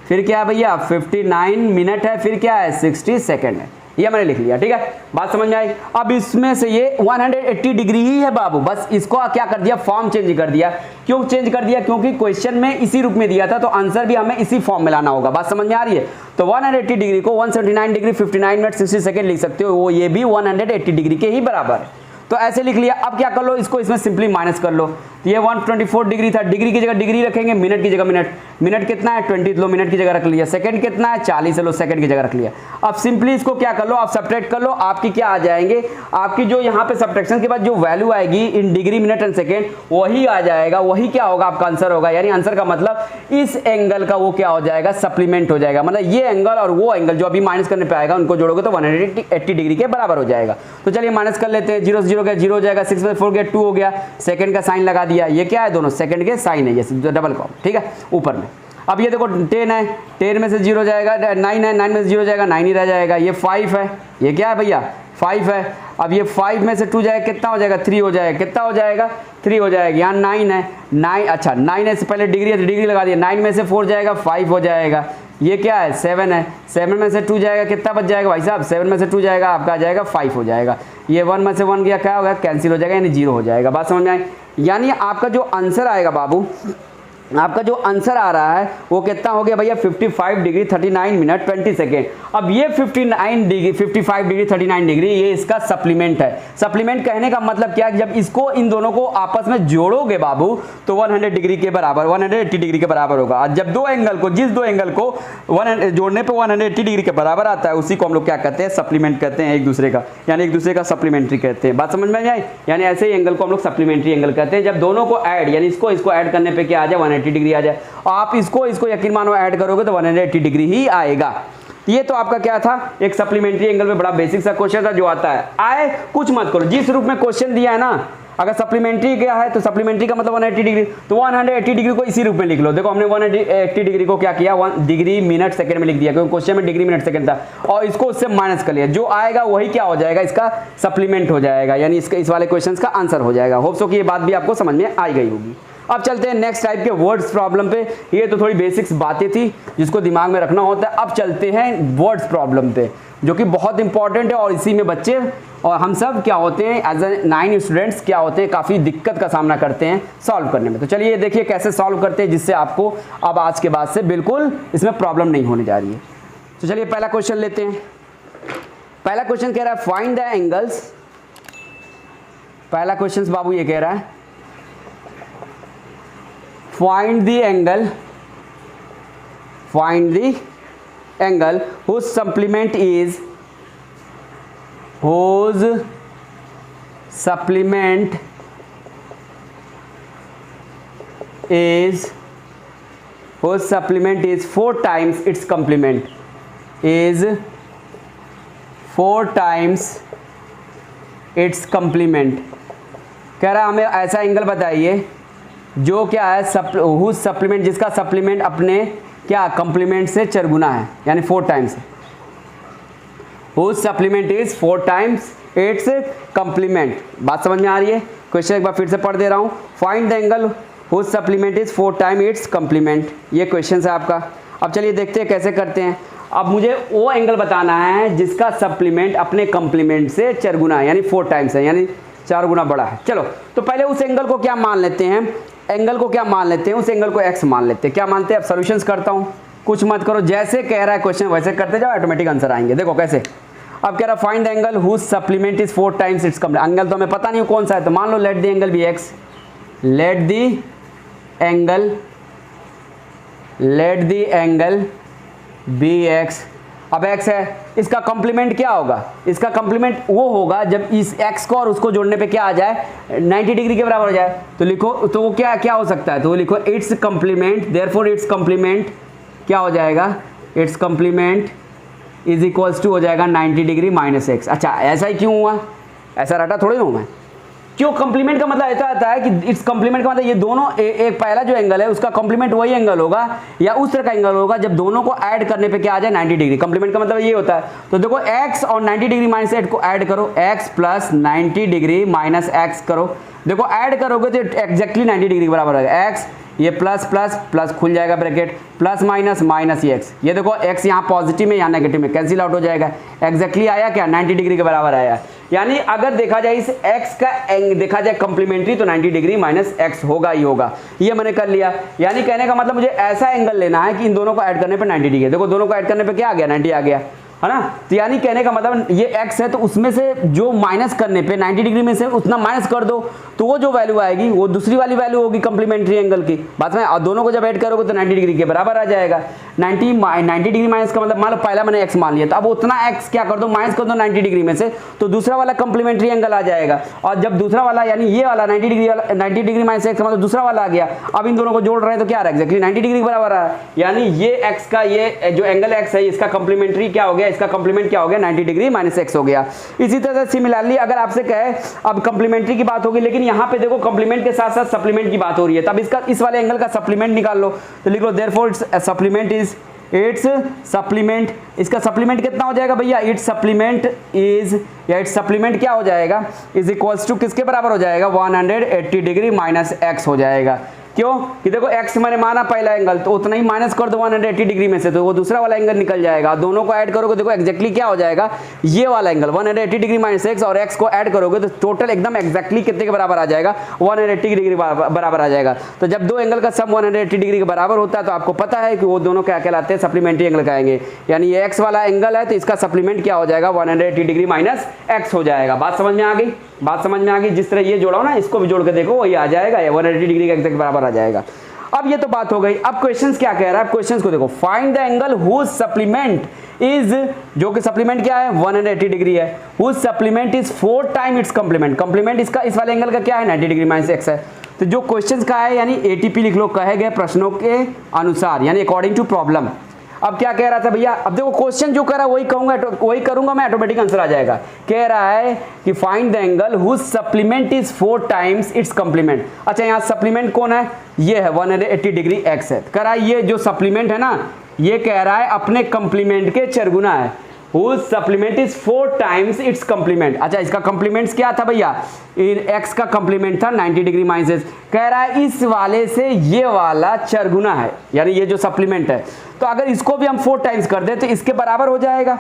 फिर क्या भैया 59 मिनट है, फिर क्या है 60 सेकंड है। ये मैंने लिख लिया। ठीक है, बात समझ में आई। अब इसमें से ये 180 डिग्री ही है बाबू, बस इसको क्या कर दिया, फॉर्म चेंज कर दिया। क्यों चेंज कर दिया, क्योंकि क्वेश्चन में इसी रूप में दिया था, तो आंसर भी हमें इसी फॉर्म में लाना होगा। बात समझ में आ रही है। तो 180 डिग्री को 179 डिग्री 59 मिनट 60 सेकंड लिख सकते हो, वो ये भी 180 डिग्री के ही बराबर है। तो ऐसे लिख लिया। अब क्या कर लो, इसको इसमें सिंपली माइनस कर लो। ये 124 डिग्री था, डिग्री की जगह डिग्री रखेंगे, मिनट की जगह मिनट, मिनट कितना है 20 लो, मिनट की जगह रख लिया। सेकंड कितना है 40 लो, सेकंड की जगह रख लिया। अब सिंपली इसको क्या कर लो, आप सब्ट्रैक्ट कर लो, आपकी क्या आ जाएंगे, आपकी जो यहाँ पे सब्ट्रैक्शन के बाद जो वैल्यू आएगी in degree minute and second, वही आ जाएगा, वही क्या होगा, आपका आंसर होगा। यानी आंसर का मतलब इस एंगल का वो क्या हो जाएगा, सप्लीमेंट हो जाएगा। मतलब ये एंगल और वो एंगल जो अभी माइनस करने पे आएगा, उनको जोड़ोगे तो 180 डिग्री के बराबर हो जाएगा। तो चलिए माइनस कर लेते हैं, 0 से 0 गया 0 हो जाएगा, 6 में 4 गया 2 हो गया, सेकंड का साइन लगा दिया। ये क्या है, दोनों सेकंड के साइन है, ये डबल कॉम। ठीक है, ऊपर में। अब ये देखो 10 है, 10 में से 0 जाएगा, 9 है, 9 में से 0 जाएगा, 9 ही रह जाएगा। ये 5 है, ये क्या है भैया 5 है। अब ये 5 में से 2 जाएगा, कितना हो जाएगा 3 हो जाएगा, कितना हो जाएगा 3 हो जाएगा। यहाँ 9 है, 9 अच्छा 9 है, से पहले डिग्री है तो डिग्री लगा दिया, 9 में से 4 जाएगा 5 हो जाएगा। ये क्या है 7 है, 7 में से 2 जाएगा, कितना बच जाएगा भाई साहब, 7 में से 2 जाएगा, आपका आ जाएगा 5 हो जाएगा। ये 1 में से 1 गया, क्या होगा कैंसिल हो जाएगा, यानी 0 हो जाएगा। बात समझ में आई। यानी आपका जो आंसर आएगा बाबू, आपका जो आंसर आ रहा है वो कितना हो गया भैया 55 डिग्री 39 मिनट 20 सेकेंड। अब ये 55 डिग्री 39 डिग्री ये इसका सप्लीमेंट है। सप्लीमेंट कहने का मतलब क्या है, जब इसको इन दोनों को आपस में जोड़ोगे बाबू तो 100 डिग्री के बराबर 180 डिग्री के बराबर होगा। जब दो एंगल को, जिस दो एंगल को जोड़ने पे 180 डिग्री के बराबर आता है, उसी को हम लोग क्या कहते हैं, सप्लीमेंट कहते हैं एक दूसरे का, यानी एक दूसरे का सप्लीमेंट्री कहते हैं। बात समझ में आई। यानी ऐसे ही एंगल को हम लोग सप्लीमेंट्री एंगल कहते हैं, जब दोनों को ऐड यानी इसको ऐड करने पे क्या आ जाए 180 डिग्री आ जाए। और आप इसको यकीन मानो ऐड करोगे तो 180 डिग्री ही आएगा। ये तो आपका क्या था, एक सप्लीमेंट्री एंगल में बड़ा बेसिक सा क्वेश्चन था जो आता है। आए कुछ मत करो, जिस रूप में क्वेश्चन दिया है ना, अगर सप्लीमेंट्री क्या है तो सप्लीमेंट्री का मतलब 180 डिग्री, तो 180 डिग्री को इसी रूप में लिख लो। देखो हमने 180 डिग्री को क्या किया, 1 डिग्री मिनट सेकंड में लिख दिया, क्योंकि क्वेश्चन में डिग्री मिनट सेकंड था, और इसको उससे माइनस कर लिया। जो आएगा वही क्या हो जाएगा, इसका सप्लीमेंट हो जाएगा, यानी इसका इस वाले क्वेश्चन का आंसर हो जाएगा। होप सो कि ये बात भी आपको समझ में आई गई होगी। अब चलते हैं नेक्स्ट टाइप के वर्ड्स प्रॉब्लम पे। ये तो थोड़ी बेसिक्स बातें थी जिसको दिमाग में रखना होता है। अब चलते हैं वर्ड्स प्रॉब्लम पे, जो कि बहुत इंपॉर्टेंट है, और इसी में बच्चे और हम सब क्या होते हैं, एज ए 9 स्टूडेंट्स क्या होते हैं, काफ़ी दिक्कत का सामना करते हैं सॉल्व करने में। तो चलिए देखिए कैसे सॉल्व करते हैं, जिससे आपको अब आज के बाद से बिल्कुल इसमें प्रॉब्लम नहीं होने जा रही है। तो चलिए पहला क्वेश्चन लेते हैं। पहला क्वेश्चन कह रहा है फाइंड द एंगल्स। पहला क्वेश्चन बाबू ये कह रहा है find the angle whose supplement is four times its complement, is 4 times its complement। कह रहा है हमें ऐसा एंगल बताइए जो क्या है, सप्लीमेंट, जिसका सप्लीमेंट अपने क्या कंप्लीमेंट से चरगुना है, यानी 4 times. Whose supplement is 4 times it's complement. बात समझ में आ रही है? क्वेश्चन एक बार फिर से पढ़ दे रहा हूँ। Find the angle whose supplement is 4 time it's complement, ये क्वेश्चन है आपका। अब चलिए देखते हैं कैसे करते हैं। अब मुझे वो एंगल बताना है जिसका सप्लीमेंट अपने कंप्लीमेंट से चरगुना है, यानी 4 टाइम्स है, यानी 4 गुना बड़ा है। चलो तो पहले उस एंगल को क्या मान लेते हैं, उस एंगल को x मान लेते हैं। क्या मानते हैं? अब सॉल्यूशंस करता हूं, कुछ मत करो, जैसे कह रहा है क्वेश्चन वैसे करते जाओ, ऑटोमेटिक आंसर आएंगे। देखो कैसे। अब कह रहा है find the angle whose supplement is 4 times it's complement. Angle तो हमें पता नहीं कौन सा है, तो मान लो let the angle be x, let the angle be x। अब x है, इसका कंप्लीमेंट क्या होगा, इसका कंप्लीमेंट वो होगा जब इस x को और उसको जोड़ने पे क्या आ जाए, 90 डिग्री के बराबर हो जाए। तो लिखो, तो वो क्या हो सकता है, तो वो लिखो it's complement, therefore it's complement क्या हो जाएगा, it's complement is equals to हो जाएगा 90 डिग्री माइनस x। अच्छा ऐसा ही क्यों हुआ, ऐसा रटा थोड़ी ना हूँ मैं। क्यों? कंप्लीमेंट का मतलब ऐसा आता है कि इट्स कंप्लीमेंट का मतलब ये दोनों एक पहला जो एंगल है उसका कंप्लीमेंट वही एंगल होगा या उस तरह का एंगल होगा जब दोनों को ऐड करने पे क्या आ जाए, 90 डिग्री। कंप्लीमेंट का मतलब ये होता है। तो देखो x और 90 डिग्री माइनस 8 को ऐड करो, x plus 90 degree minus x करो। देखो ऐड करोगे तो एग्जैक्टली 90 डिग्री के बराबर होगा। x ये प्लस प्लस प्लस खुल जाएगा ब्रैकेट, प्लस माइनस माइनस ये x। ये देखो x यहाँ पॉजिटिव में यहाँ नेगेटिव में कैंसिल आउट हो जाएगा। एग्जैक्टली आया क्या, 90 डिग्री के बराबर आया। यानी अगर देखा जाए इस x का देखा जाए कंप्लीमेंट्री तो 90 डिग्री माइनस x होगा ही होगा। ये मैंने कर लिया। यानी कहने का मतलब मुझे ऐसा एंगल लेना है कि इन दोनों को ऐड करने पे 90 डिग्री। देखो दोनों को ऐड करने पे क्या आ गया, 90 आ गया, है ना। तो यानी कहने का मतलब ये x है तो उसमें से जो माइनस करने पे 90 डिग्री में से उतना माइनस कर दो तो वो जो वैल्यू आएगी वो दूसरी वाली वैल्यू होगी कंप्लीमेंट्री एंगल की। बात में, और दोनों को जब ऐड करोगे तो 90 डिग्री के बराबर आ जाएगा। 90 डिग्री माइनस का मतलब मान लो पहला मैंने x मान लिया, तो अब उतना x क्या कर दो, माइनस कर दो 90 डिग्री में से, तो दूसरा वाला कंप्लीमेंट्री एंगल आ जाएगा। और जब दूसरा वाला यानी ये वाला 90 डिग्री माइनस x का मतलब दूसरा वाला आ गया। अब इन दोनों को जोड़ रहे हैं तो क्या आ रहा है, एक्जैक्टली 90 डिग्री के बराबर आ रहा है। यानी ये x का ये जो एंगल x है इसका कंप्लीमेंट्री क्या हो गया, इसका कंप्लीमेंट क्या हो गया, 90 डिग्री माइनस x हो गया। इसी तरह से सिमिलरली अगर आपसे कहे अब कंप्लीमेंट्री की बात होगी, लेकिन यहाँ पे देखो कंप्लीमेंट के साथ साथ सप्लीमेंट की बात हो रही है, तब इसका इस वाले एंगल का सप्लीमेंट निकाल लो। तो लिख लो therefore its supplement is its supplement. इसका सप्लीमेंट कितना हो जाएगा भैया, इट्स सप्लीमेंट इज, या इट्स सप्लीमेंट क्या हो जाएगा, इज इक्वल्स टू किसके बराबर हो जाएगा, 180 डिग्री माइनस x हो जाएगा। क्यों कि देखो x मैंने माना पहला एंगल, तो उतना ही माइनस कर दो 180 डिग्री में से, तो वो दूसरा वाला एंगल निकल जाएगा। दोनों को ऐड करोगे देखो एक्जैक्टली क्या हो जाएगा, ये वाला एंगल 180 डिग्री माइनस x और x को ऐड करोगे तो टोटल एकदम एक्जैक्टली कितने के बराबर आ जाएगा, 180 डिग्री बराबर आ जाएगा। तो जब दो एंगल का सम 180 डिग्री के बराबर होता है तो आपको पता है कि वो दोनों क्या कहलाते हैं, सप्लीमेंट्री एंगल कहेंगे। यानी ये x वाला एंगल है तो इसका सप्लीमेंट क्या हो जाएगा, 180 डिग्री माइनस x हो जाएगा। बात समझ में आ गई, बात समझ में आ गई। जिस तरह ये जोड़ा ना इसको भी जोड़ के देखो वही आ जाएगा, 180 डिग्री के एग्जैक्ट बराबर आ जाएगा। अब ये तो बात हो गई। अब क्वेश्चंस क्या कह रहा है, क्वेश्चंस को देखो। Find the angle whose supplement is, जो कि सप्लीमेंट क्या है 180 डिग्री है, whose supplement is 4 time it's complement. Complement इसका इस वाले एंगल का क्या है 90 डिग्री माइनस x है। तो जो क्वेश्चन का है यानी एटीपी लिख लो, कहे गए प्रश्नों के अनुसार यानी अकॉर्डिंग टू प्रॉब्लम। अब क्या कह रहा था भैया, अब देखो क्वेश्चन जो करा वही कहूंगा, वही करूंगा मैं, ऑटोमेटिक आंसर आ जाएगा। कह रहा है कि find the angle whose supplement is 4 times it's complement. अच्छा यहाँ सप्लीमेंट कौन है, ये है 180 डिग्री एक्स है। कह रहा है ये जो सप्लीमेंट है ना, ये कह रहा है अपने कम्प्लीमेंट के चरगुना है। Whose supplement is 4 times its complement। अच्छा इसका कम्प्लीमेंट्स क्या था भैया, x का कम्प्लीमेंट था 90 डिग्री माइनस। कह रहा है इस वाले से ये वाला चरगुना है, यानी ये जो सप्लीमेंट है, तो अगर इसको भी हम 4 टाइम्स कर दें तो इसके बराबर हो जाएगा।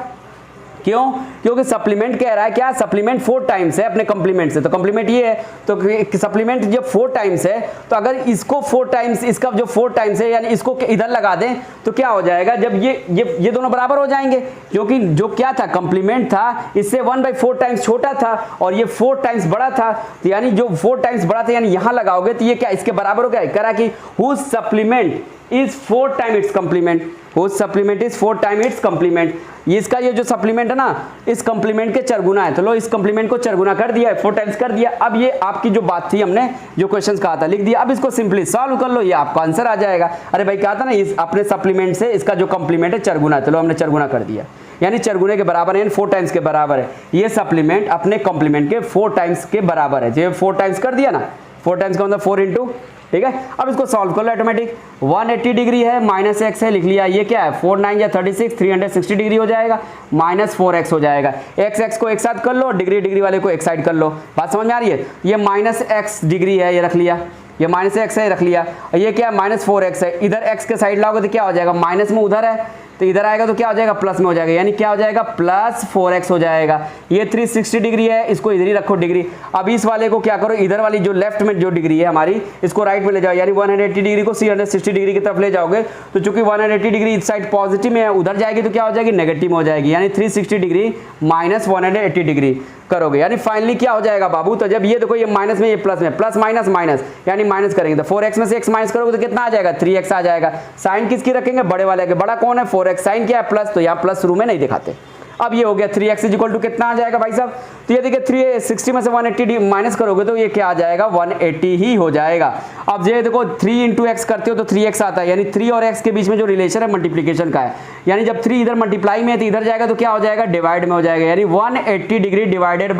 क्यों, क्योंकि सप्लीमेंट कह रहा है क्या, सप्लीमेंट 4 टाइम्स है अपने कम्प्लीमेंट से, तो कम्प्लीमेंट ये है, तो सप्लीमेंट जब 4 टाइम्स है तो अगर इसको 4 टाइम्स, इसका जो 4 टाइम्स है यानी इसको इधर लगा दें तो क्या हो जाएगा, जब ये दोनों बराबर हो जाएंगे, क्योंकि जो क्या था कम्प्लीमेंट था इससे 1/4 टाइम्स छोटा था और ये 4 टाइम्स बड़ा था, तो यानी जो 4 टाइम्स बड़ा था यानी यहाँ लगाओगे तो ये क्या इसके बराबर हो गया। कह रहा कि whose supplement is 4 time it's complement, whose supplement is 4 time it's complement. इसका ये जो सप्लीमेंट है ना इस कम्प्लीमेंट के चरगुना है, तो लो इस कम्प्लीमेंट को चरगुना कर दिया है, 4 टाइम्स कर दिया। अब ये आपकी जो बात थी हमने जो क्वेश्चन कहा था लिख दिया, अब इसको सिंपली सॉल्व कर लो, ये आपका आंसर आ जाएगा। अरे भाई क्या था ना, इस अपने सप्लीमेंट से इसका जो कम्प्लीमेंट है चरगुना है, तो लो हमने चरगुना कर दिया, यानी चरगुने के बराबर है, 4 टाइम्स के बराबर है। ये सप्लीमेंट अपने कम्प्लीमेंट के 4 टाइम्स के बराबर है, जो 4 टाइम्स कर दिया ना, 4 टाइम्स का मतलब 4 इंटू, ठीक है। अब इसको सॉल्व कर लो ऑटोमेटिक, 180 डिग्री है माइनस एक्स है, लिख लिया। ये क्या है 4 9 या 36, 360 डिग्री हो जाएगा, माइनस 4x हो जाएगा। x को एक साथ कर लो, डिग्री डिग्री वाले को एक साइड कर लो। बात समझ में आ रही है, ये माइनस एक्स डिग्री है, ये रख लिया, ये माइनस एक्स है रख लिया, ये क्या है माइनस 4x है, इधर x के साइड लाओगे तो क्या हो जाएगा, माइनस में उधर है तो इधर आएगा तो क्या हो जाएगा प्लस में हो जाएगा, यानी क्या हो जाएगा प्लस 4x हो जाएगा। ये 360 डिग्री है, इसको इधर ही रखो डिग्री। अब इस वाले को क्या करो, इधर वाली जो लेफ्ट में जो डिग्री है हमारी इसको राइट में ले जाओ, यानी 180 डिग्री को 360 डिग्री की तरफ ले जाओगे, तो चूंकि 180 डिग्री इस साइड पॉजिटिव में है, उधर जाएगी तो क्या हो जाएगी नेगेटिव में हो जाएगी, यानी 360 डिग्री माइनस 180 डिग्री करोगे, यानी फाइनली क्या हो जाएगा बाबू, तो जब ये देखो ये माइनस में ये प्लस में, प्लस माइनस माइनस यानी माइनस करेंगे तो 4x में से x माइनस करोगे तो कितना आ जाएगा 3x आ जाएगा। साइन किसकी रखेंगे, बड़े वाले के, बड़ा कौन है 4x, साइन क्या है प्लस, तो यहाँ प्लस शुरू में नहीं दिखाते। अब ये हो गया 3x इक्वल टू कितना आ जाएगा भाई साहब, तो ये देखिए 360 में से 180 माइनस करोगे तो ये क्या आ जाएगा 180 ही हो जाएगा। अब ये देखो 3 इंटू एक्स करते हो तो 3x आता है, यानी 3 और x के बीच में जो रिलेशन है मल्टीप्लिकेशन का है, यानी जब 3 इधर मल्टीप्लाई में है तो इधर जाएगा तो क्या हो जाएगा डिवाइड में हो जाएगा, यानी 180 डिग्री डिवाइडेड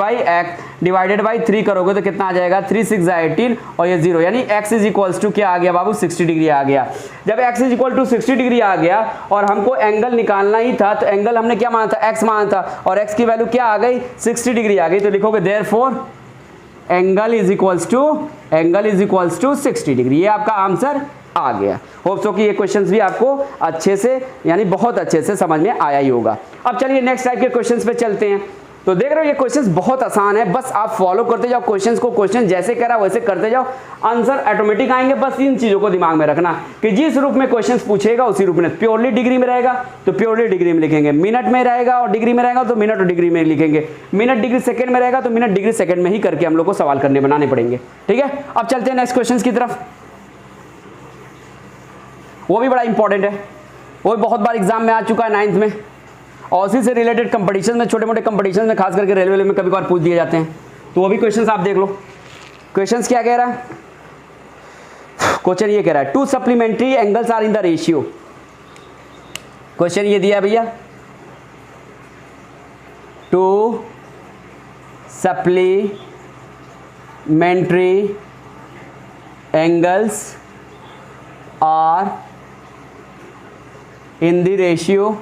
बाई 3 करोगे तो कितना आ जाएगा 3 6 18 और ये 0, यानी x इज इक्वल्स टू क्या आ गया बाबू 60 डिग्री आ गया। जब x is equal to 60 degree आ गया और हमको एंगल निकालना ही था, तो एंगल हमने क्या माना था x माना था, और x की वैल्यू क्या आ गई 60 डिग्री आ गई, तो लिखोगे therefore angle is equals to 60 degree. ये आपका आंसर आ गया। होप सो कि ये क्वेश्चंस भी आपको अच्छे से यानी बहुत अच्छे से समझ में आया ही होगा। अब चलिए नेक्स्ट टाइप के क्वेश्चंस पे चलते हैं। तो देख रहे हो ये क्वेश्चंस बहुत आसान है, बस आप फॉलो करते जाओ क्वेश्चंस को, क्वेश्चन जैसे कह रहा है वैसे करते जाओ, आंसर ऑटोमेटिक आएंगे। बस इन चीजों को दिमाग में रखना कि जिस रूप में क्वेश्चंस पूछेगा उसी रूप में, प्योरली डिग्री में रहेगा तो प्योरली डिग्री में लिखेंगे, मिनट में रहेगा और डिग्री में रहेगा तो मिनट और डिग्री में लिखेंगे, मिनट डिग्री सेकंड में रहेगा तो मिनट डिग्री सेकंड में ही करके हम लोग को सवाल करने बनाने पड़ेंगे। ठीक है, अब चलते हैं नेक्स्ट क्वेश्चन की तरफ। वो भी बड़ा इंपॉर्टेंट है, वो भी बहुत बार एग्जाम में आ चुका है 9th में, और उसी से रिलेटेड कंपटीशन में, छोटे मोटे कंपटीशन में, खास करके रेलवे में कभी कभार पूछ दिए जाते हैं। तो वो भी क्वेश्चंस आप देख लो। क्वेश्चंस क्या कह रहा है, क्वेश्चन ये कह रहा है 2 supplementary angles are in the ratio. Question ये दिया भैया 2 supplementary angles are in the ratio,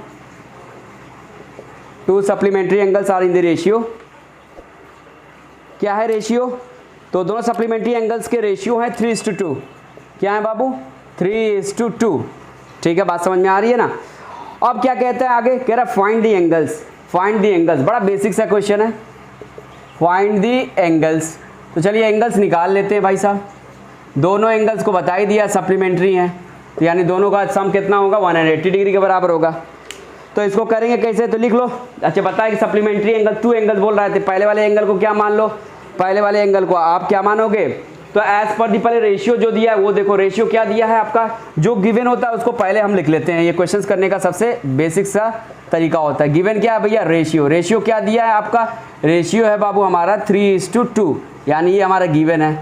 2 supplementary angles are in the ratio. क्या है रेशियो, तो दोनों सप्लीमेंट्री एंगल्स के रेशियो है 3:2। क्या है बाबू 3:2। ठीक है, बात समझ में आ रही है ना। अब क्या कहता है आगे, कह रहा है find the angles, find the angles, बड़ा बेसिक सा क्वेश्चन है, फाइंड द एंगल्स। तो चलिए एंगल्स निकाल लेते हैं भाई साहब। दोनों एंगल्स को बता ही दिया सप्लीमेंट्री हैं, तो यानी दोनों का सम कितना होगा 180 डिग्री के बराबर होगा। तो इसको करेंगे कैसे, तो लिख लो। अच्छा बताया कि सप्लीमेंट्री एंगल 2 एंगल बोल रहे थे, पहले वाले एंगल को क्या मान लो, पहले वाले एंगल को आप क्या मानोगे, तो एज पर दी पहले रेशियो जो दिया है वो देखो, रेशियो क्या दिया है आपका, जो गिवन होता है उसको पहले हम लिख लेते हैं। ये क्वेश्चंस करने का सबसे बेसिक सा तरीका होता है। गिवन क्या है भैया रेशियो, रेशियो क्या दिया है आपका, रेशियो है बाबू हमारा 3:2, यानी ये हमारा गिवन है।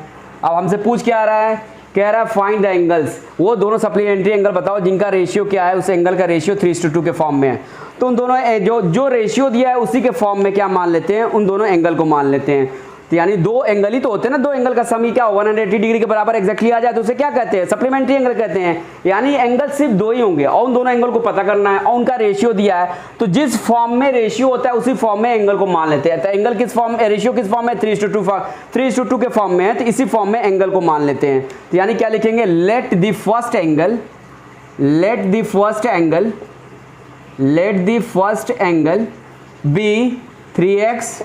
अब हमसे पूछ क्या आ रहा है, कह रहा है फाइंड द एंगल्स, वो दोनों सप्लीमेंट्री एंगल बताओ जिनका रेशियो क्या है, उस एंगल का रेशियो 3:2 के फॉर्म में है। तो उन दोनों जो रेशियो दिया है उसी के फॉर्म में क्या मान लेते हैं, उन दोनों एंगल को मान लेते हैं। तो यानी दो एंगल ही तो होते हैं ना, दो एंगल का सम ही क्या 180 डिग्री के बराबर एग्जैक्टली आ जाए तो उसे क्या कहते हैं, सप्लीमेंट्री एंगल कहते हैं। यानी एंगल सिर्फ दो ही होंगे और उन दोनों एंगल को पता करना है और उनका रेशियो दिया है, तो जिस फॉर्म में रेशियो होता है उसी फॉर्म में एंगल को मान लेते हैं। तो एंगल किस फॉर्म, रेशियो किस फॉर्म में, 3:2 के फॉर्म में है, तो इसी फॉर्म में एंगल को मान लेते हैं। तो यानी क्या लिखेंगे, let the first angle be 3x,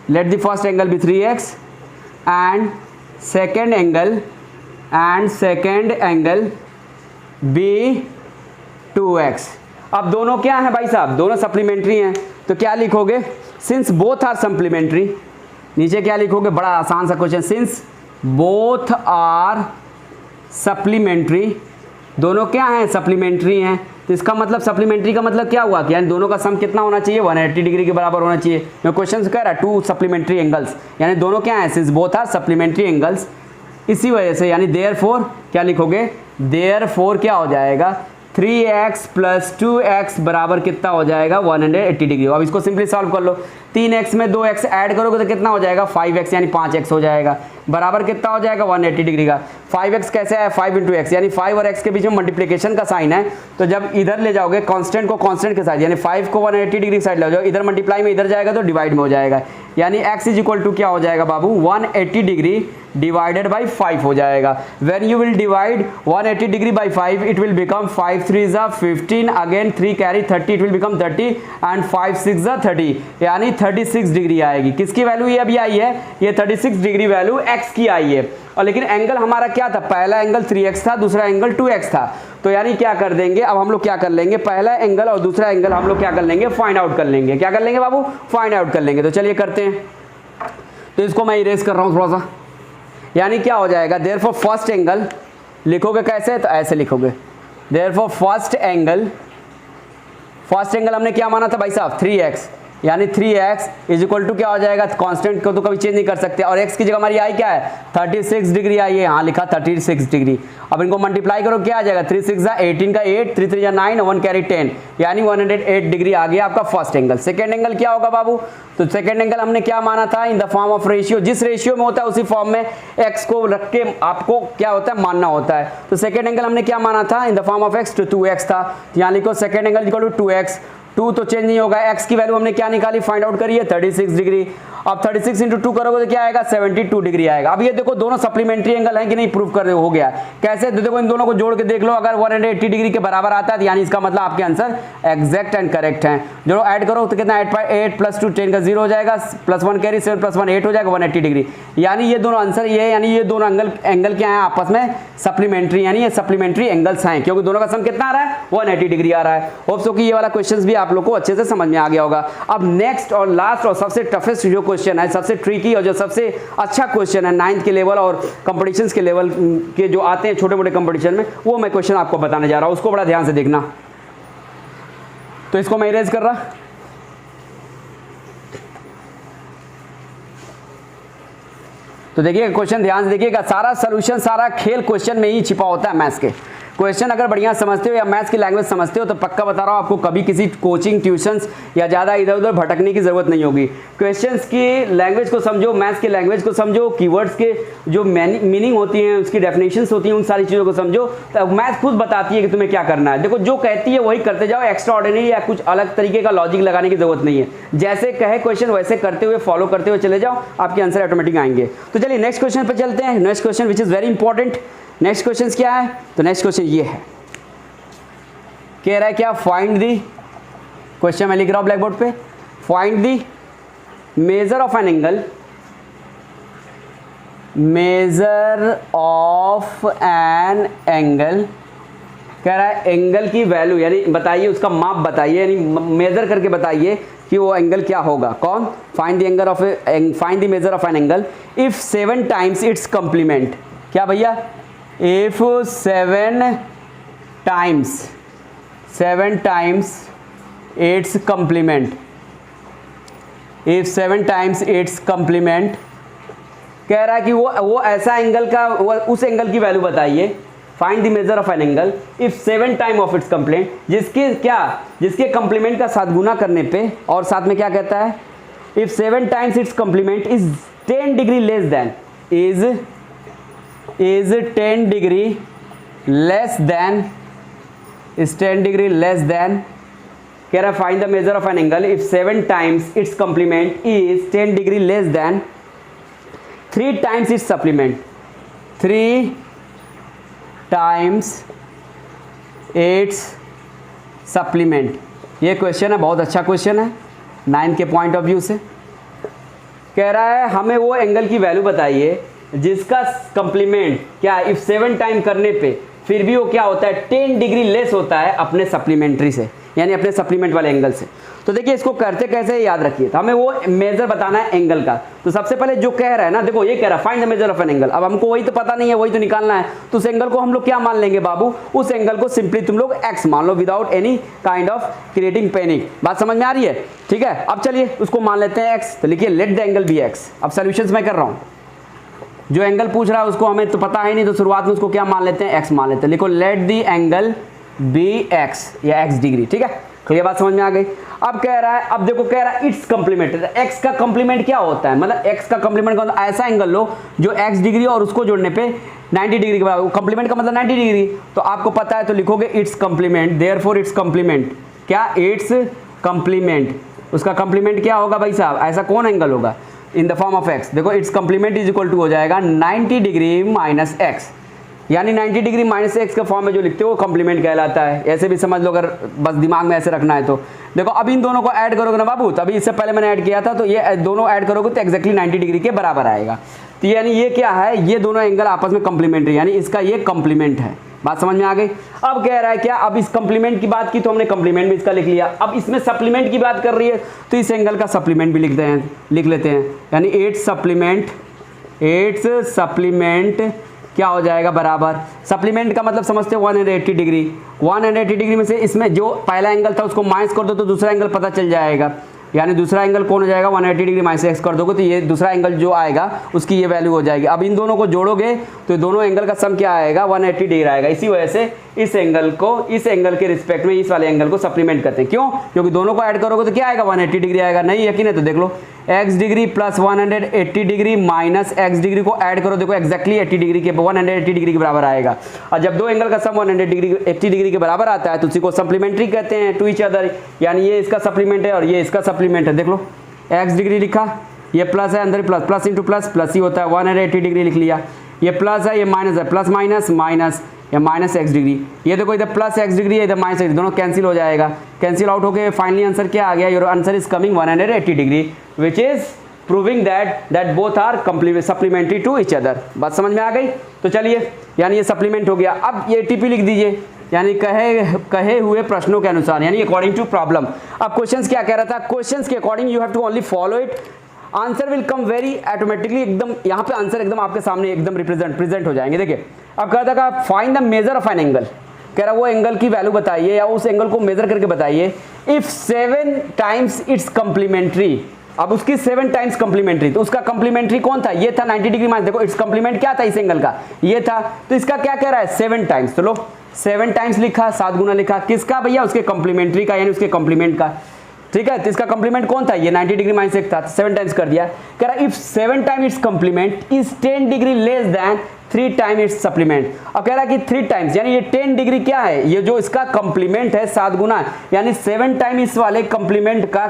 let the first angle be 3x and second angle be 2x। अब दोनों क्या है भाई साहब, दोनों सप्लीमेंट्री हैं, तो क्या लिखोगे, सिंस बोथ आर सप्लीमेंट्री, नीचे क्या लिखोगे, बड़ा आसान सा question, since both are supplementary, दोनों क्या हैं, सप्लीमेंट्री हैं, तो इसका मतलब सप्लीमेंट्री का मतलब क्या हुआ कि यानी दोनों का सम कितना होना चाहिए, 180 डिग्री के बराबर होना चाहिए। मैं क्वेश्चन से कह रहा है 2 सप्लीमेंट्री एंगल्स, यानी दोनों क्या हैं, since both are supplementary angles, इसी वजह से यानी देयरफॉर क्या लिखोगे, देयरफॉर क्या हो जाएगा, 3x + 2x बराबर कितना हो जाएगा, 180 डिग्री। अब इसको सिंपली सॉल्व कर लो, 3x में 2x ऐड करोगे तो कितना हो जाएगा, 5x यानी 5x हो जाएगा, बराबर कितना हो जाएगा, 180 डिग्री का। 5x कैसे है, 5 × x, यानी 5 और x के बीच में मल्टीप्लिकेशन का साइन है, तो जब इधर ले जाओगे कांस्टेंट को कांस्टेंट के साइड, यानी 5 को 180 डिग्री साइड ले जाओ, इधर मल्टीप्लाई में इधर जाएगा तो डिवाइड में हो जाएगा, यानी x = क्या हो जाएगा बाबू, 180 डिग्री डिवाइडेड बाई 5 हो जाएगा। When you will divide 180 degree by 5 it will become 5 3 = 15, again 3 carry 30, it will become 30 and 5 6 = 30, यानी 36 डिग्री आएगी। किसकी वैल्यू ये अभी आई है, ये 36 डिग्री वैल्यू x की आई है। और लेकिन एंगल हमारा क्या था, पहला एंगल 3x था, दूसरा एंगल 2x था, तो यानी क्या कर देंगे, अब हम लोग क्या कर लेंगे, पहला एंगल और दूसरा एंगल हम लोग क्या कर लेंगे, फाइंड आउट कर लेंगे। क्या कर लेंगे बाबू, फाइंड आउट कर लेंगे। तो चलिए करते हैं, तो इसको मैं इरेज कर रहा हूँ थोड़ा सा, यानी क्या हो जाएगा, देयरफॉर फर्स्ट एंगल लिखोगे कैसे, तो ऐसे लिखोगे, देयरफॉर फर्स्ट एंगल हमने क्या माना था भाई साहब, 3x, यानी 3x = क्या हो जाएगा, कांस्टेंट को तो कभी चेंज नहीं कर सकते, और x की जगह हमारी आई क्या है, 36 डिग्री आई है, यहाँ लिखा 36 डिग्री। अब इनको मल्टीप्लाई करो, क्या आ जाएगा, 3 6 = 18 का 8, 3 3 = 9, 1 कैरी 10, यानी 108 डिग्री आ गया आपका फर्स्ट एंगल। सेकेंड एंगल क्या होगा बाबू, तो सेकेंड एंगल हमने क्या माना था, इन द फॉर्म ऑफ रेशियो, जिस रेशियो में होता है उसी फॉर्म में x को रख के आपको क्या होता है, मानना होता है। तो सेकेंड एंगल हमने क्या माना था, इन द फॉर्म ऑफ x, तो 2x था, यहाँ लिखो सेकेंड एंगल = 2x, 2 तो चेंज नहीं होगा, x की वैल्यू हमने क्या निकाली, फाइंड आउट करिए 36 डिग्री। अब 36 × 2 करोगे तो क्या आएगा, 72 डिग्री आएगा। अब ये देखो दोनों सप्लीमेंट्री एंगल हैं कि नहीं, प्रूव कर हो गया। कैसे, तो देखो इन दोनों को जोड़ के देख लो, अगर 180 डिग्री के बराबर आता है तो यानी इसका मतलब आपके आंसर एग्जैक्ट एंड करेक्ट है। जो ऐड करो तो कितना, 8 + 2 10 का 0 हो जाएगा, +1 कैरी 7 + 1 8 हो जाएगा, 180 डिग्री। यानी ये दोनों आंसर ये, यानी ये दोनों एंगल क्या है आपस में, सप्लीमेंट्री, यानी ये सप्लीमेंट्री एंगल्स हैं, क्योंकि दोनों का सम कितना आ रहा है, 180 डिग्री आ रहा है। होप सो कि ये वाला क्वेश्चन भी आप लोग को अच्छे से समझ में आ गया होगा। अब नेक्स्ट और लास्ट और सबसे टफेस्ट जो क्वेश्चन है, सबसे ट्रिकी और जो सबसे अच्छा क्वेश्चन है 9th के लेवल और कंपटीशंस के लेवल के जो आते हैं छोटे मोटे कंपटीशन में, वो मैं क्वेश्चन आपको बताने जा रहा हूं, उसको बड़ा ध्यान से देखना। तो इसको मैं इरेज कर रहा, तो देखिए क्वेश्चन ध्यान से देखिएगा, सारा सॉल्यूशन, सारा खेल क्वेश्चन में ही छिपा होता है मैथ्स के। क्वेश्चन अगर बढ़िया समझते हो या मैथ्स की लैंग्वेज समझते हो तो पक्का बता रहा हूँ आपको कभी किसी कोचिंग ट्यूशंस या ज़्यादा इधर उधर भटकने की ज़रूरत नहीं होगी। क्वेश्चंस की लैंग्वेज को समझो, मैथ्स की लैंग्वेज को समझो, कीवर्ड्स के जो मीनिंग होती हैं, उसकी डेफिनेशंस होती हैं, उन सारी चीज़ों को समझो, तो मैथ्स खुद बताती है कि तुम्हें क्या करना है। देखो जो कहती है वही करते जाओ, एक्स्ट्रा ऑर्डिनरी या कुछ अलग तरीके का लॉजिक लगाने की जरूरत नहीं है। जैसे कहे क्वेश्चन वैसे करते हुए, फॉलो करते हुए चले जाओ, आपके आंसर ऑटोमेटिक आएंगे। तो चलिए नेक्स्ट क्वेश्चन पर चलते हैं। Next question which is very important. Next question क्या है, तो नेक्स्ट क्वेश्चन ये है, कह रहा है क्या, फाइंड दी, क्वेश्चन मैं लिख रहा हूं ब्लैक बोर्ड पे, find the measure of an angle, measure of an angle, कह रहा है एंगल की वैल्यू, यानी बताइए उसका माप बताइए, यानी मेजर करके बताइए कि वो एंगल क्या होगा। कौन, find the angle of, find the measure of an angle if 7 times it's complement. क्या भैया, if 7 times its complement, if 7 times its complement कह रहा है कि वो ऐसा एंगल का उस एंगल की वैल्यू बताइए, find the measure of an angle if 7 time of its complement, जिसके कंप्लीमेंट का 7 गुना करने पे, और साथ में क्या कहता है, if 7 times it's complement is 10 degree less than, is 10 degree less than, is 10 degree less than, कह रहा है find the measure of an angle if 7 times it's complement is 10 degree less than 3 times it's supplement, 3 times it's supplement. ये क्वेश्चन है, बहुत अच्छा क्वेश्चन है 9 के पॉइंट ऑफ व्यू से। कह रहा है हमें वो एंगल की वैल्यू बताइए जिसका कंप्लीमेंट क्या, इफ 7 टाइम करने पे फिर भी वो क्या होता है, 10 डिग्री लेस होता है अपने सप्लीमेंट्री से, यानी अपने सप्लीमेंट वाले एंगल से। तो देखिए इसको करते कैसे याद रखिए, तो हमें वो मेजर बताना है एंगल का। तो सबसे पहले जो कह रहा है ना, देखो ये कह रहा है find the measure of an angle. अब हमको वही तो पता नहीं है, वही तो निकालना है। तो उस एंगल को हम लोग क्या मान लेंगे बाबू, उस एंगल को सिंपली तुम लोग एक्स मान लो without any kind of creating panic. बात समझ में आ रही है? ठीक है, अब चलिए उसको मान लेते हैं एक्स। तो लिखिए let the angle be x. अब सोल्यूशन मैं कर रहा हूँ, जो एंगल पूछ रहा है उसको हमें तो पता है नहीं, तो शुरुआत में उसको क्या मान लेते हैं, एक्स मान लेते हैं। लिखो let the angle be x या एक्स डिग्री। ठीक है, क्लियर बात समझ में आ गई। अब कह रहा है, अब देखो कह रहा है इट्स कंप्लीमेंट, एक्स का कंप्लीमेंट क्या होता है, मतलब एक्स का कंप्लीमेंट का ऐसा एंगल लो जो एक्स डिग्री और उसको जोड़ने पे 90 डिग्री के बराबर, कंप्लीमेंट का मतलब 90 डिग्री। तो आपको पता है तो लिखोगे its complement, therefore it's complement क्या, इट्स कंप्लीमेंट। उसका कंप्लीमेंट क्या होगा भाई साहब, ऐसा कौन एंगल होगा in the form of x. देखो its complement is equal to हो जाएगा 90 डिग्री माइनस एक्स, यानी 90 डिग्री माइनस एक्स के फॉर्म में जो लिखते हो वो कंप्लीमेंट कहलाता है। ऐसे भी समझ लो अगर बस दिमाग में ऐसे रखना है तो। देखो अब इन दोनों को ऐड करोगे ना बाबू, तो अभी इससे पहले मैंने ऐड किया था, तो ये दोनों ऐड करोगे तो एक्जैक्टली 90 डिग्री के बराबर आएगा। तो यानी ये क्या है, ये दोनों एंगल आपस में कंप्लीमेंट्री, यानी इसका ये कंप्लीमेंट है। बात समझ में आ गई। अब कह रहा है क्या, अब इस कंप्लीमेंट की बात की तो हमने कंप्लीमेंट भी इसका लिख लिया, अब इसमें सप्लीमेंट की बात कर रही है तो इस एंगल का सप्लीमेंट भी लिख लेते हैं, यानी इट्स सप्लीमेंट क्या हो जाएगा बराबर, सप्लीमेंट का मतलब समझते हो 180 डिग्री। 180 डिग्री में से इसमें जो पहला एंगल था उसको माइनस कर दो तो दूसरा एंगल पता चल जाएगा, यानी दूसरा एंगल कौन हो जाएगा, 180 डिग्री माइनस एक्स कर दोगे तो ये दूसरा एंगल जो आएगा उसकी ये वैल्यू हो जाएगी। अब इन दोनों को जोड़ोगे तो दोनों एंगल का सम क्या आएगा, 180 डिग्री आएगा। इसी वजह से इस एंगल के रिस्पेक्ट में इस वाले एंगल को सप्लीमेंट करते हैं। क्यों? क्योंकि दोनों को ऐड करोगे तो क्या आएगा, 180 डिग्री आएगा। नहीं यकीन है तो देख लो, x degree plus 180 degree minus x degree को ऐड करो, देखो एक्जैक्टली 80 डिग्री के 180 डिग्री के बराबर आएगा। और जब दो एंगल का सम 80 डिग्री के बराबर आता है तो उसी को सप्लीमेंट्री कहते हैं टू ईच अदर, यानी ये इसका सप्लीमेंट है और ये इसका सप्लीमेंट है। देख लो एक्स डिग्री लिखा, ये प्लस है अंदर plus, plus into plus plus ही होता है, 180 डिग्री लिख लिया, ये प्लस है ये माइनस है, प्लस माइनस माइनस या माइनस एक्स डिग्री, ये देखो इधर प्लस एक्स डिग्री है इधर माइनस एक्स, दोनों कैंसिल हो जाएगा, कैंसिल आउट होके फाइनली आंसर क्या आ गया, your answer is coming 180 degree which is proving that both are supplementary to each other. बात समझ में आ गई। तो चलिए यानी ये सप्लीमेंट हो गया। अब ये टीपी लिख दीजिए, यानी कहे हुए प्रश्नों के अनुसार, यानी अकॉर्डिंग टू प्रॉब्लम। अब क्वेश्चंस क्या कह रहा था, क्वेश्चंस के according you have to only follow it, answer will come very automatically, एकदम यहाँ पे आंसर एकदम आपके सामने एकदम प्रेजेंट हो जाएंगे। देखिए अब कह रहा था find the measure of an angle, कह रहा वो एंगल की वैल्यू बताइए या उस एंगल को मेजर करके बताइए इफ 7 टाइम्स इट्स कंप्लीमेंट्री। अब उसकी 7 टाइम्स कंप्लीमेंट्री, तो उसका कंप्लीमेंट्री कौन था, ये था 90 डिग्री माइनस, देखो इट्स कंप्लीमेंट क्या था इस एंगल का, ये था, तो इसका क्या कह रहा है 7 टाइम्स, तो लो 7 टाइम्स लिखा, 7 गुना लिखा, किसका भैया, उसके कंप्लीमेंट्री का, यानी उसके कंप्लीमेंट का। ठीक है, तो इसका कंप्लीमेंट कौन था, ये 90 डिग्री माइनस एक था, 7 टाइम्स कर दिया। कह रहा if 7 time it's complement is 10 degree less than 3 time it's supplement. अब कह रहा है कि 3 टाइम्स, यानी ये 10 डिग्री क्या है, ये जो इसका कंप्लीमेंट है 7 गुना, यानी 7 टाइम इस वाले कंप्लीमेंट का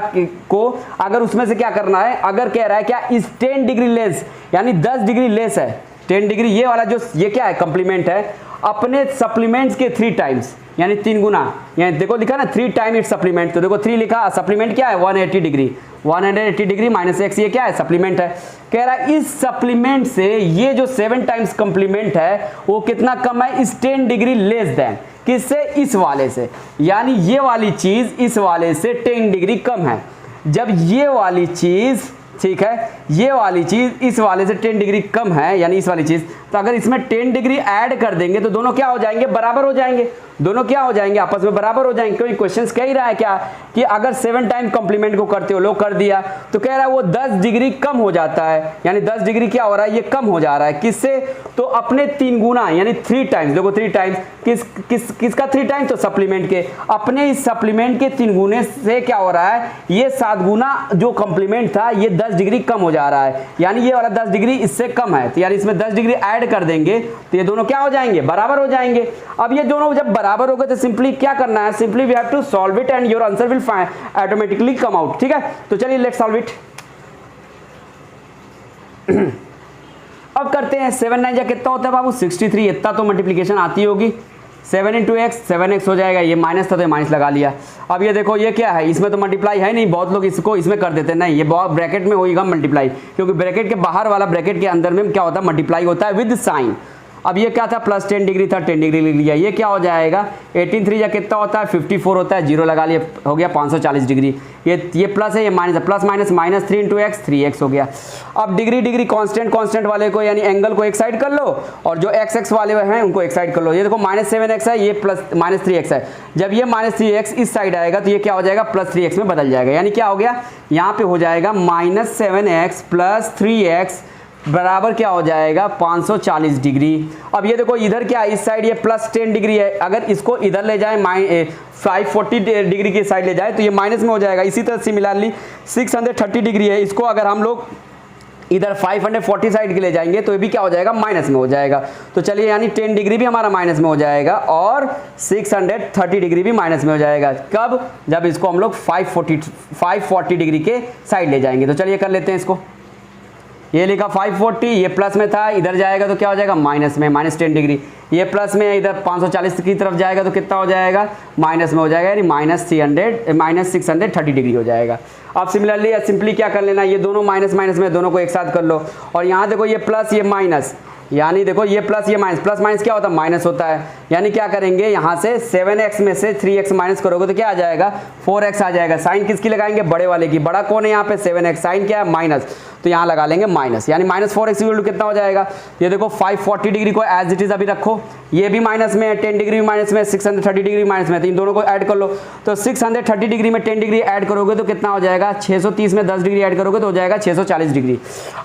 को अगर उसमें से क्या करना है, अगर कह रहा है क्या इस 10 डिग्री लेस, यानी 10 डिग्री लेस है 10 डिग्री, ये वाला जो ये क्या है कंप्लीमेंट है अपने सप्लीमेंट्स के 3 टाइम्स, यानी 3 गुना, यानी देखो लिखा ना 3 टाइम इट्स सप्लीमेंट, तो देखो 3 लिखा, सप्लीमेंट क्या है 180 डिग्री, 180 डिग्री माइनस एक्स, ये क्या है सप्लीमेंट है। कह रहा है इस सप्लीमेंट से ये जो 7 टाइम्स कंप्लीमेंट है वो कितना कम है, इस 10 डिग्री लेस देन, किससे, इस वाले से, यानी ये वाली चीज इस वाले से 10 डिग्री कम है। जब ये वाली चीज, ठीक है, ये वाली चीज इस वाले से 10 डिग्री कम है, यानी इस वाली चीज, तो अगर इसमें 10 डिग्री ऐड कर देंगे तो दोनों क्या हो जाएंगे, बराबर हो जाएंगे। दोनों क्या हो जाएंगे, आपस में बराबर हो जाएंगे। क्योंकि क्वेश्चंस कह ही रहा है क्या कि अगर 7 टाइम कॉम्प्लीमेंट को करते हो, लोग कर दिया तो कह रहा है वो 10 डिग्री कम हो जाता है, यानी 10 डिग्री क्या हो रहा है, ये कम हो जा रहा है। किससे, तो अपने 3 गुना यानी 3 टाइम्स। देखो 3 टाइम्स किसका 3 टाइम्स, तो सप्लीमेंट के, अपने इस सप्लीमेंट के 3 गुने से क्या हो रहा है, ये 7 गुना जो कॉम्प्लीमेंट था ये 10 डिग्री कम हो जा रहा है, यानी ये वाला 10 डिग्री इससे कम है, तो यानी इसमें 10 डिग्री ऐड कर देंगे तो ये दोनों क्या हो जाएंगे, बराबर हो जाएंगे। अब ये दोनों जब बराबर हो गए तो सिंपली क्या करना है, simply we have to solve it and your answer will automatically come out. ठीक है, तो चलिए लेट्स सॉल्व इट। अब करते हैं 7 9 जा कितना होता है बाबू, 63। इतना तो मल्टीप्लीकेशन आती होगी। 7 इंटू एक्स 7x हो जाएगा, ये माइनस था तो ये माइनस लगा लिया। अब ये देखो ये क्या है, इसमें तो मल्टीप्लाई है नहीं, बहुत लोग इसको इसमें कर देते हैं, नहीं ये बहुत ब्रैकेट में होगा मल्टीप्लाई, क्योंकि ब्रैकेट के बाहर वाला ब्रैकेट के अंदर में क्या होता है, मल्टीप्लाई होता है विद साइन। अब ये क्या था, प्लस 10 डिग्री था, 10 डिग्री लिख लिया। ये क्या हो जाएगा, 18 3 या कितना होता है, 54 होता है, जीरो लगा लिया, हो गया 540 डिग्री। ये प्लस है, ये माइनस है, plus minus minus 3 into x 3x हो गया। अब डिग्री डिग्री कांस्टेंट वाले को यानी एंगल को एक साइड कर लो, और जो x वाले हैं उनको एक साइड कर लो। ये देखो -7x है, ये प्लस -3x है। जब ये -3x इस साइड आएगा तो ये क्या हो जाएगा, +3x में बदल जाएगा। यानी क्या हो गया, यहाँ पे हो जाएगा -7x + 3x बराबर क्या हो जाएगा, 540 डिग्री। अब ये देखो इधर क्या है, इस साइड ये +10 डिग्री है, अगर इसको इधर ले जाए 540 डिग्री की साइड ले जाए तो ये माइनस में हो जाएगा। इसी तरह सिमिलरली 630 डिग्री है, इसको अगर हम लोग इधर 540 साइड के ले जाएंगे तो ये भी क्या हो जाएगा, माइनस में हो जाएगा। तो चलिए यानी 10 डिग्री भी हमारा माइनस में हो जाएगा और 630 डिग्री भी माइनस में हो जाएगा। कब, जब इसको हम लोग 540 डिग्री के साइड ले जाएंगे। तो चलिए कर लेते हैं इसको। ये लिखा 540, ये प्लस में था, इधर जाएगा तो क्या हो जाएगा, माइनस में, -10 डिग्री। ये प्लस में इधर 540 की तरफ जाएगा तो कितना हो जाएगा, माइनस में हो जाएगा, यानी -630 डिग्री हो जाएगा। अब सिमिलरली सिंपली क्या कर लेना, ये दोनों माइनस माइनस में दोनों को एक साथ कर लो, और यहाँ देखो ये प्लस ये माइनस, यानी देखो ये प्लस ये माइनस, प्लस माइनस क्या होता है, माइनस होता है। यानी क्या करेंगे, यहाँ से 7x में से 3x माइनस करोगे तो क्या आ जाएगा, 4x आ जाएगा। साइन किसकी लगाएंगे, बड़े वाले की। बड़ा कौन है यहाँ पे, 7x, साइन क्या है, माइनस, तो यहाँ लगा लेंगे माइनस, यानी -4x इक्वल टू कितना हो जाएगा। ये देखो 540 डिग्री को एज इट इज अभी रखो, ये भी माइनस में है, 10 डिग्री भी माइनस में, 630 डिग्री माइनस में, तो इन दोनों को ऐड कर लो। तो 630 डिग्री में 10 डिग्री ऐड करोगे तो कितना हो जाएगा, 630 में 10 डिग्री ऐड करोगे तो हो जाएगा 640 डिग्री।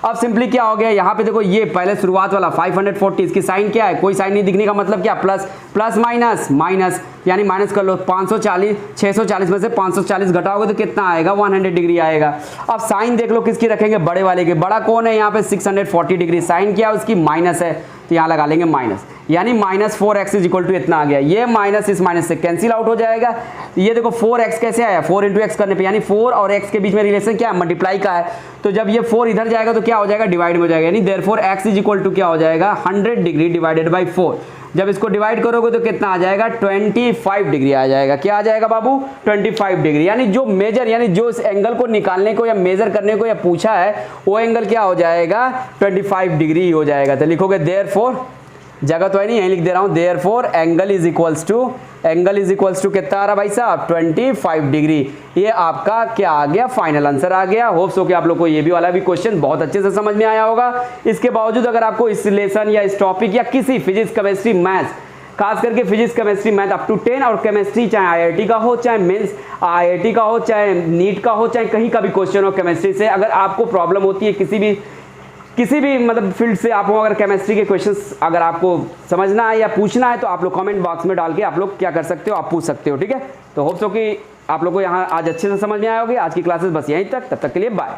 अब सिंपली क्या हो गया, यहाँ पे देखो ये पहले शुरुआत वाला 540, इसकी साइन क्या है, कोई साइन नहीं दिखने का मतलब क्या, प्लस प्लस माइनस माइनस, यानी माइनस कर लो। 540 640 में से 540 घटाओगे तो कितना आएगा, 100 डिग्री आएगा। अब साइन देख लो किसकी रखेंगे, बड़े वाले की। बड़ा कौन है यहाँ पे, 640 डिग्री, साइन क्या है उसकी, माइनस है, तो यहाँ लगा लेंगे माइनस, यानी -4x इक्वल टू इतना आ गया। ये माइनस इस माइनस से कैंसिल आउट हो जाएगा। ये देखो 4x कैसे आया, 4 इंटू एक्स करने पे, यानी 4 और x के बीच में रिलेशन क्या है, मल्टीप्लाई का है। तो जब ये 4 इधर जाएगा तो क्या हो जाएगा, डिवाइड में हो जाएगा, यानी देयरफॉर x इक्वल टू क्या हो जाएगा, 100 डिग्री डिवाइडेड बाई 4। जब इसको डिवाइड करोगे तो कितना आ जाएगा, 25 डिग्री आ जाएगा। क्या आ जाएगा बाबू, 25 डिग्री। यानी जो मेजर, यानी जो इस एंगल को निकालने को या मेजर करने को या पूछा है वो एंगल क्या हो जाएगा, 25 डिग्री हो जाएगा। तो लिखोगे देयरफॉर, जगह तो है नहीं, यहीं लिख दे रहा हूं, therefore angle is equals to कितना आ रहा भाई साहब, 25 डिग्री। ये आपका क्या आ गया, फाइनल आंसर आ गया। होप्स हो कि आप लोग को ये भी वाला भी क्वेश्चन बहुत अच्छे से समझ में आया होगा। इसके बावजूद अगर आपको इस लेसन या इस टॉपिक या किसी फिजिक्स केमिस्ट्री मैथ्स, खास करके physics chemistry math up to 10 और केमिस्ट्री चाहे आईआईटी का हो, चाहे मेंस आईआईटी का हो, चाहे नीट का हो, चाहे कहीं का भी क्वेश्चन हो केमिस्ट्री से, अगर आपको प्रॉब्लम होती है किसी भी मतलब फील्ड से, आप अगर केमिस्ट्री के क्वेश्चंस अगर आपको समझना है या पूछना है तो आप लोग कमेंट बॉक्स में डाल के आप लोग क्या कर सकते हो, आप पूछ सकते हो। ठीक है, तो होप्स हो कि आप लोग को यहाँ आज अच्छे से समझ में आया होगी। आज की क्लासेस बस यहीं तक, तब तक के लिए बाय।